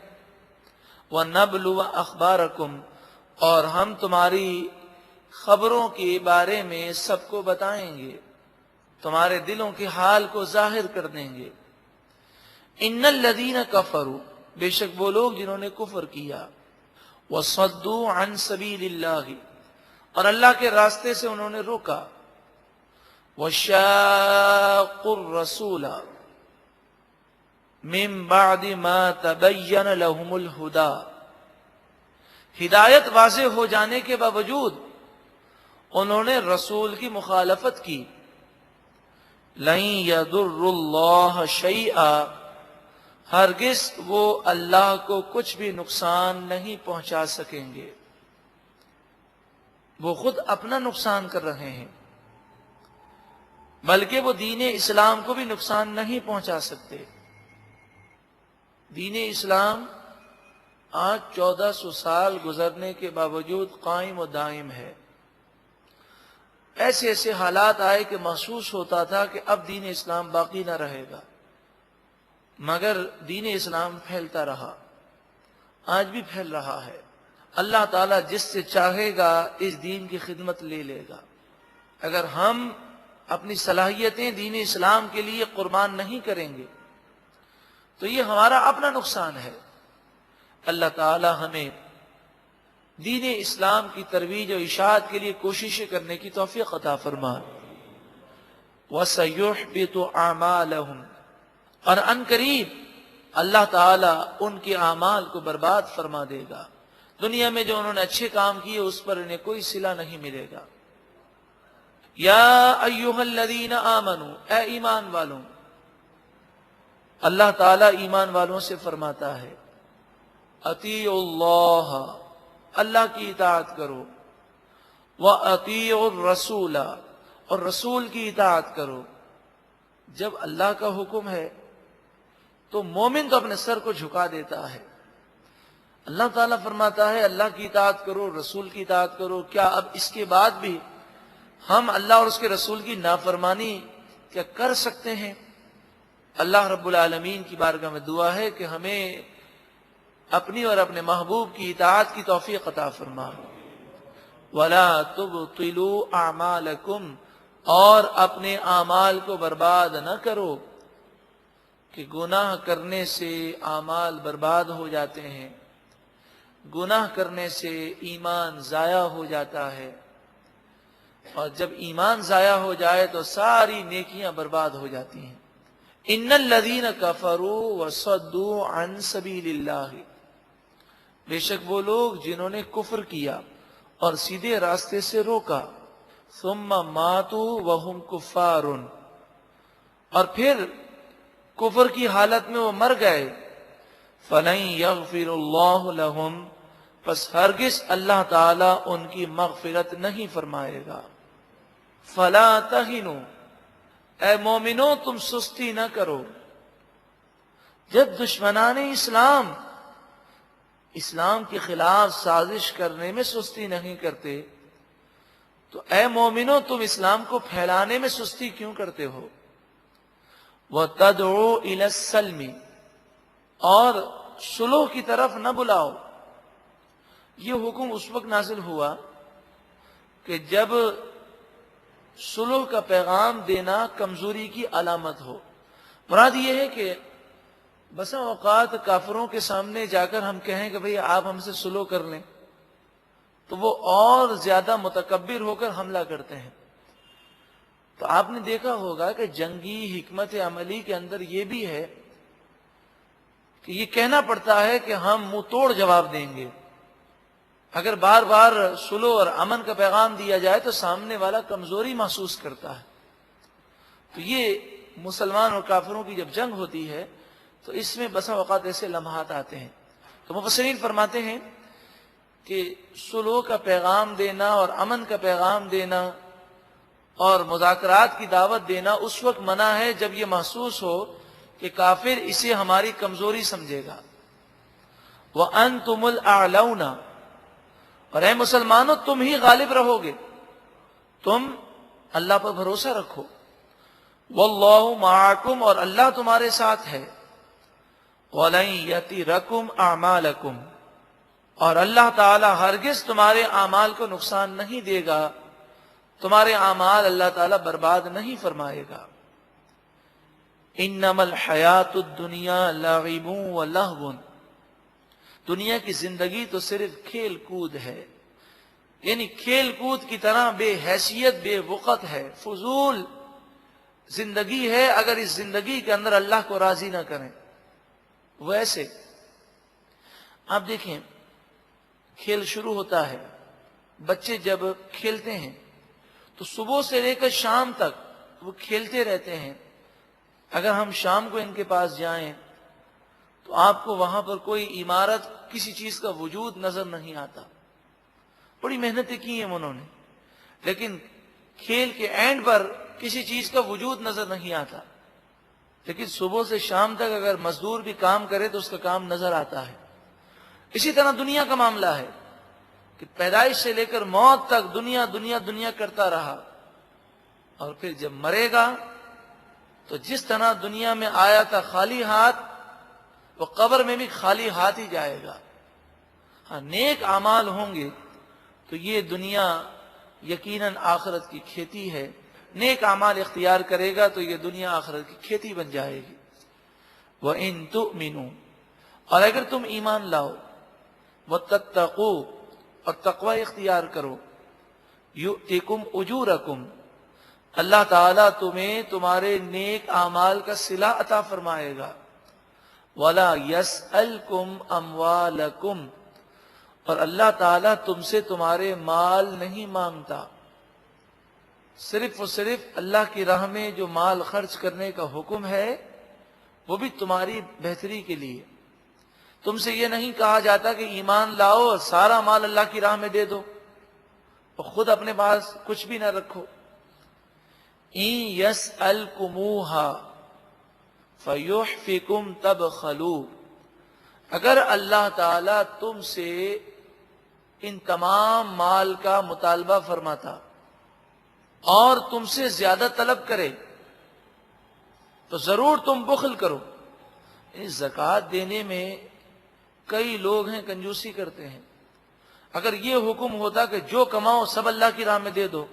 وَنَبْلُوَ أَخْبَارَكُمْ، اور ہم تمہاری خبروں کے بارے میں سب کو بتائیں گے، تمہارے دلوں کے حال کو ظاہر کر دیں گے. ان الذین کفروا، بے شک وہ لوگ جنہوں نے کفر کیا. وصدوا عن سبیل اللہ، اور اللہ کے راستے سے انہوں نے روکا. وشاقوا الرسول من بعد ما تبین لهم الہدی، ہدایت واضح ہو جانے کے باوجود انہوں نے رسول کی مخالفت کی. لن یضر اللہ شیئا، ہرگز وہ اللہ کو کچھ بھی نقصان نہیں پہنچا سکیں گے. وہ خود اپنا نقصان کر رہے ہیں، بلکہ وہ دین اسلام کو بھی نقصان نہیں پہنچا سکتے. دین اسلام آج 1400 سال گزرنے کے باوجود قائم و دائم ہے. ایسے ایسے حالات آئے کہ محسوس ہوتا تھا کہ اب دین اسلام باقی نہ رہے گا. مگر دین اسلام پھیلتا رہا، آج بھی پھیل رہا ہے۔ اللہ تعالیٰ جس سے چاہے گا اس دین کی خدمت لے لے گا۔ اگر ہم اپنی صلاحیتیں دین اسلام کے لیے قربان نہیں کریں گے تو یہ ہمارا اپنا نقصان ہے۔ اللہ تعالیٰ ہمیں دین اسلام کی ترویج و اشاعت کے لیے کوششیں کرنے کی توفیق عطا فرمائے۔ وَسَيُحْبِطُ أَعْمَالَهُمْ، اور ان قریب اللہ تعالیٰ ان کے اعمال کو برباد فرما دے گا۔ دنیا میں جو انہوں نے اچھے کام کیے اس پر انہیں کوئی صلہ نہیں ملے گا۔ یا ایھا الذین آمنوا، اے ایمان والوں، اللہ تعالیٰ ایمان والوں سے فرماتا ہے اطیعوا اللہ، اللہ کی اطاعت کرو، وَأَطِيعُوا الرَّسُولَ، اور رسول کی اطاعت کرو۔ جب اللہ کا حکم ہے تو مومن تو اپنے سر کو جھکا دیتا ہے۔ اللہ تعالیٰ فرماتا ہے اللہ کی اطاعت کرو، رسول کی اطاعت کرو، کیا اب اس کے بعد بھی ہم اللہ اور اس کے رسول کی نافرمانی کیا کر سکتے ہیں؟ اللہ رب العالمین کی بارگاہ میں دعا ہے کہ ہمیں اپنی اور اپنے محبوب کی اطاعت کی توفیق عطا فرما۔ وَلَا تُبْطِلُوا أَعْمَالَكُمْ، اور اپنے اعمال کو برباد نہ کرو، کہ گناہ کرنے سے اعمال برباد ہو جاتے ہیں، گناہ کرنے سے ایمان ضائع ہو جاتا ہے، اور جب ایمان ضائع ہو جائے تو ساری نیکیاں برباد ہو جاتی ہیں۔ ان الذین کفروا وصدوا عن سبیل اللہ، بے شک وہ لوگ جنہوں نے کفر کیا اور سیدھے راستے سے روکا، ثم ماتوا وهم کفار، اور پھر کفر کی حالت میں وہ مر گئے، فلن یغفر اللہ لهم، پس ہرگز اللہ تعالیٰ ان کی مغفرت نہیں فرمائے گا۔ فلا تہنوا، اے مومنو تم سستی نہ کرو۔ جب دشمنان اسلام اسلام کے خلاف سازش کرنے میں سستی نہیں کرتے تو اے مومنو تم اسلام کو پھیلانے میں سستی کیوں کرتے ہو؟ وَتَدْعُوا إِلَى السَّلْمِ، اور صلح کی طرف نہ بلاؤ۔ یہ حکم اس وقت نازل ہوا کہ جب صلح کا پیغام دینا کمزوری کی علامت ہو۔ مراد یہ ہے کہ بسا اوقات کافروں کے سامنے جا کر ہم کہیں کہ بھئی آپ ہم سے صلح کر لیں تو وہ اور زیادہ متکبر ہو کر حملہ کرتے ہیں۔ تو آپ نے دیکھا ہوگا کہ جنگی حکمت عملی کے اندر یہ بھی ہے کہ یہ کہنا پڑتا ہے کہ ہم منہ توڑ جواب دیں گے۔ اگر بار بار صلح اور امن کا پیغام دیا جائے تو سامنے والا کمزوری محسوس کرتا ہے۔ تو یہ مسلمان اور کافروں کی جب جنگ ہوتی ہے تو اس میں بسا اوقات ایسے لمحات آتے ہیں۔ تو مفسرین فرماتے ہیں کہ صلح کا پیغام دینا اور امن کا پیغام دینا اور مذاکرات کی دعوت دینا اس وقت منع ہے جب یہ محسوس ہو کہ کافر اسے ہماری کمزوری سمجھے گا۔ وَأَنْتُمُ الْأَعْلَوْنَ، اور اے مسلمانوں تم ہی غالب رہو گے، تم اللہ پر بھروسہ رکھو۔ وَاللَّهُ مَعَكُمْ، اور اللہ تمہارے ساتھ ہے۔ وَلَن يَتِرَكُمْ أَعْمَالَكُمْ، اور اللہ تعالی ہرگز تمہارے اعمال کو نقصان نہیں دے گا، تمہارے اعمال اللہ تعالی برباد نہیں فرمائے گا۔ انما الحیات الدنیا لعب ولہو، دنیا کی زندگی تو صرف کھیل کود ہے، یعنی کھیل کود کی طرح بے حیثیت بے وقت ہے، فضول زندگی ہے اگر اس زندگی کے اندر اللہ کو راضی نہ کریں۔ ویسے آپ دیکھیں کھیل شروع ہوتا ہے، بچے جب کھیلتے ہیں تو صبح سے لے کر شام تک وہ کھیلتے رہتے ہیں۔ اگر ہم شام کو ان کے پاس جائیں تو آپ کو وہاں پر کوئی عمارت کسی چیز کا وجود نظر نہیں آتا، بڑی محنتیں کی ہیں انہوں نے، لیکن کھیل کے اینڈ پر کسی چیز کا وجود نظر نہیں آتا۔ لیکن صبح سے شام تک اگر مزدور بھی کام کرے تو اس کا کام نظر آتا ہے۔ اسی طرح دنیا کا معاملہ ہے کہ پیدائش سے لے کر موت تک دنیا دنیا دنیا کرتا رہا، اور پھر جب مرے گا تو جس طرح دنیا میں آیا تھا خالی ہاتھ، وہ قبر میں بھی خالی ہاتھ ہی جائے گا۔ ہاں نیک اعمال ہوں گے تو یہ دنیا یقیناً آخرت کی کھیتی ہے، نیک اعمال اختیار کرے گا تو یہ دنیا آخرت کی کھیتی بن جائے گی۔ وَإِن تُؤْمِنُوا، اور اگر تم ایمان لاؤ، وَتَتَّقُوا، اور تقوی اختیار کرو، یؤتکم اجورکم، اللہ تعالیٰ تمہیں تمہارے نیک اعمال کا صلہ عطا فرمائے گا، وَلَا يَسْأَلْكُمْ أَمْوَالَكُمْ، اور اللہ تعالیٰ تم سے تمہارے مال نہیں مانگتا۔ صرف اور صرف اللہ کی راہ میں جو مال خرچ کرنے کا حکم ہے وہ بھی تمہاری بہتری کے لیے۔ تم سے یہ نہیں کہا جاتا کہ ایمان لاؤ اور سارا مال اللہ کی راہ میں دے دو اور خود اپنے پاس کچھ بھی نہ رکھو۔ إِن يَسْأَلْكُمُوهَا فَيُحْفِكُمْ تَبْخَلُوا، اگر اللہ تعالیٰ تم سے ان تمام مال کا مطالبہ فرماتا اور تم سے زیادہ طلب کرے تو ضرور تم بخل کرو۔ زکوٰۃ دینے میں کئی لوگ ہیں کنجوسی کرتے ہیں۔ اگر یہ حکم ہوتا کہ جو کماؤ سب اللہ کی راہ میں دے دو،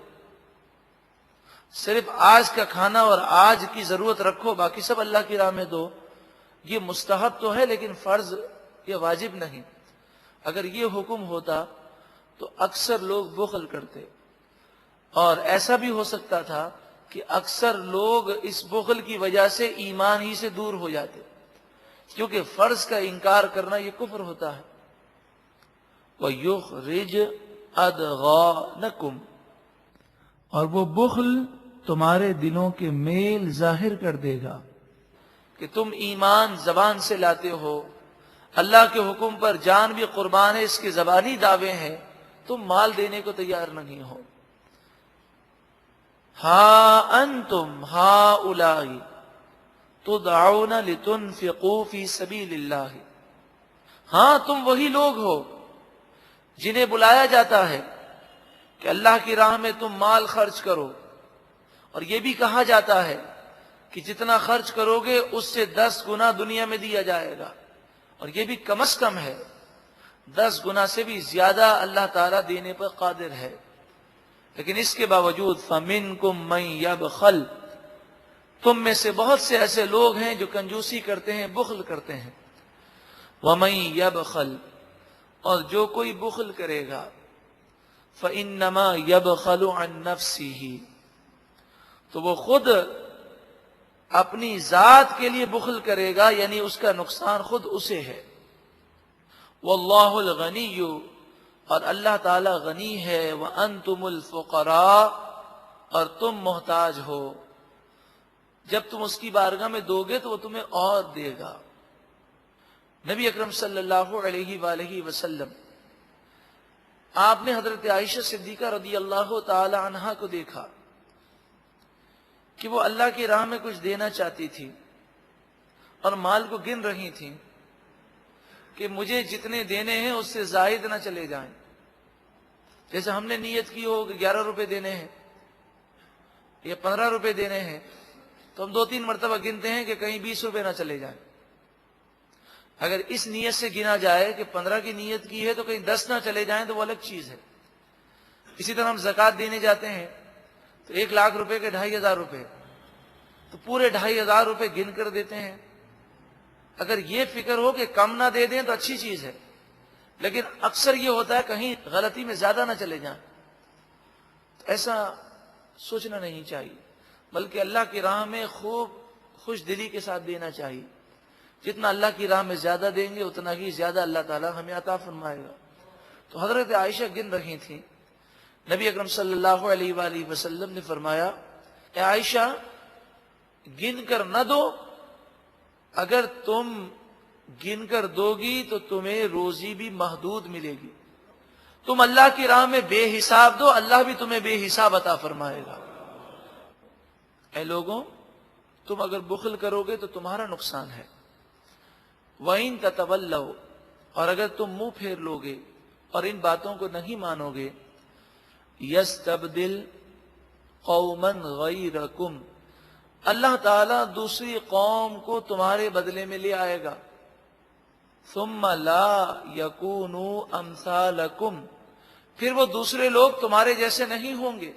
صرف آج کا کھانا اور آج کی ضرورت رکھو، باقی سب اللہ کی راہ میں دو، یہ مستحب تو ہے لیکن فرض، یہ واجب نہیں۔ اگر یہ حکم ہوتا تو اکثر لوگ بخل کرتے، اور ایسا بھی ہو سکتا تھا کہ اکثر لوگ اس بخل کی وجہ سے ایمان ہی سے دور ہو جاتے، کیونکہ فرض کا انکار کرنا یہ کفر ہوتا ہے۔ وَيُخْرِجْ أَضْغَانَكُمْ، اور وہ بخل تمہارے دلوں کے میل ظاہر کر دے گا کہ تم ایمان زبان سے لاتے ہو، اللہ کے حکم پر جان بھی قربان ہے، اس کے زبانی دعوے ہیں، تم مال دینے کو تیار نہیں ہو۔ ہا انتم ہؤلاء تدعون لتنفقوا فی سبیل اللہ، ہاں تم وہی لوگ ہو جنہیں بلایا جاتا ہے کہ اللہ کی راہ میں تم مال خرچ کرو، اور یہ بھی کہا جاتا ہے کہ جتنا خرچ کرو گے اس سے 10 گنا دنیا میں دیا جائے گا، اور یہ بھی کم از کم ہے، 10 گنا سے بھی زیادہ اللہ تعالیٰ دینے پر قادر ہے۔ لیکن اس کے باوجود فَمِنْكُمْ مَنْ يَبْخَلْ، تم میں سے بہت سے ایسے لوگ ہیں جو کنجوسی کرتے ہیں، بخل کرتے ہیں۔ وَمَنْ يَبْخَلْ، اور جو کوئی بخل کرے گا، فَإِنَّمَا يَبْخَلُ عَنْ نَفْسِهِ، تو وہ خود اپنی ذات کے لیے بخل کرے گا، یعنی اس کا نقصان خود اسے ہے۔ وَاللَّهُ الْغَنِيُّ، اور اللہ تعالی غنی ہے، وَأَنْتُمُ الْفُقَرَاءُ، اور تم محتاج ہو، جب تم اس کی بارگاہ میں دو گے تو وہ تمہیں اور دے گا۔ نبی اکرم صلی اللہ علیہ وآلہ وسلم، آپ نے حضرت عائشہ صدیقہ رضی اللہ تعالی عنہا کو دیکھا کہ وہ اللہ کی راہ میں کچھ دینا چاہتی تھی اور مال کو گن رہی تھی کہ مجھے جتنے دینے ہیں اس سے زائد نہ چلے جائیں۔ جیسے ہم نے نیت کی ہو کہ 11 روپے دینے ہیں یا 15 روپے دینے ہیں، تو ہم 2-3 مرتبہ گنتے ہیں کہ کہیں 20 روپے نہ چلے جائیں۔ اگر اس نیت سے گنا جائے کہ 15 کی نیت کی ہے تو کہیں 10 نہ چلے جائیں تو وہ الگ چیز ہے۔ اسی طرح ہم زکوٰۃ دینے جاتے ہیں تو 1 لاکھ روپے کے 2500 روپے، تو پورے 2500 روپے گن کر دیتے ہیں۔ اگر یہ فکر ہو کہ کم نہ دے دیں تو اچھی چیز ہے، لیکن اکثر یہ ہوتا ہے کہیں غلطی میں زیادہ نہ چلے جائیں، تو ایسا سوچنا نہیں چاہیے، بلکہ اللہ کی راہ میں خوب خوش دلی کے ساتھ دینا چاہیے۔ جتنا اللہ کی راہ میں زیادہ دیں گے اتنا ہی زیادہ اللہ تعالیٰ ہمیں عطا فرمائے گا۔ تو حضرت عائشہ گن رہی تھیں، نبی اکرم صلی اللہ علیہ وآلہ وسلم نے فرمایا، اے عائشہ گن کر نہ دو، اگر تم گن کر دو گی تو تمہیں روزی بھی محدود ملے گی، تم اللہ کی راہ میں بے حساب دو، اللہ بھی تمہیں بے حساب عطا فرمائے گا۔ اے لوگوں، تم اگر بخل کرو گے تو تمہارا نقصان ہے۔ وَإِن تَتَوَلَّوْا، اور اگر تم منہ پھیر لو گے اور ان باتوں کو نہیں مانو گے، يَسْتَبْدِلْ قَوْمًا غَيْرَكُمْ، اللہ تعالیٰ دوسری قوم کو تمہارے بدلے میں لے آئے گا. ثم لا یکونوا امثالکم، پھر وہ دوسرے لوگ تمہارے جیسے نہیں ہوں گے.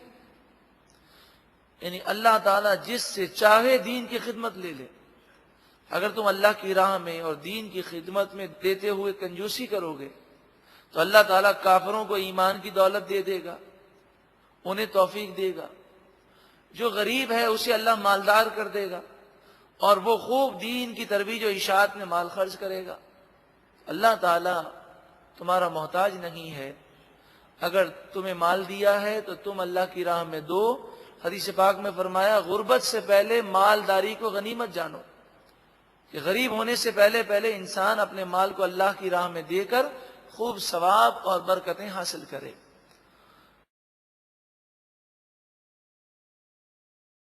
یعنی اللہ تعالیٰ جس سے چاہے دین کی خدمت لے لے. اگر تم اللہ کی راہ میں اور دین کی خدمت میں دیتے ہوئے کنجوسی کرو گے تو اللہ تعالیٰ کافروں کو ایمان کی دولت دے دے گا، انہیں توفیق دے گا. جو غریب ہے اسے اللہ مالدار کر دے گا اور وہ خوب دین کی ترویج و اشاعت میں مال خرچ کرے گا. اللہ تعالیٰ تمہارا محتاج نہیں ہے. اگر تمہیں مال دیا ہے تو تم اللہ کی راہ میں دو. حدیث پاک میں فرمایا غربت سے پہلے مالداری کو غنیمت جانو، کہ غریب ہونے سے پہلے انسان اپنے مال کو اللہ کی راہ میں دے کر خوب ثواب اور برکتیں حاصل کرے.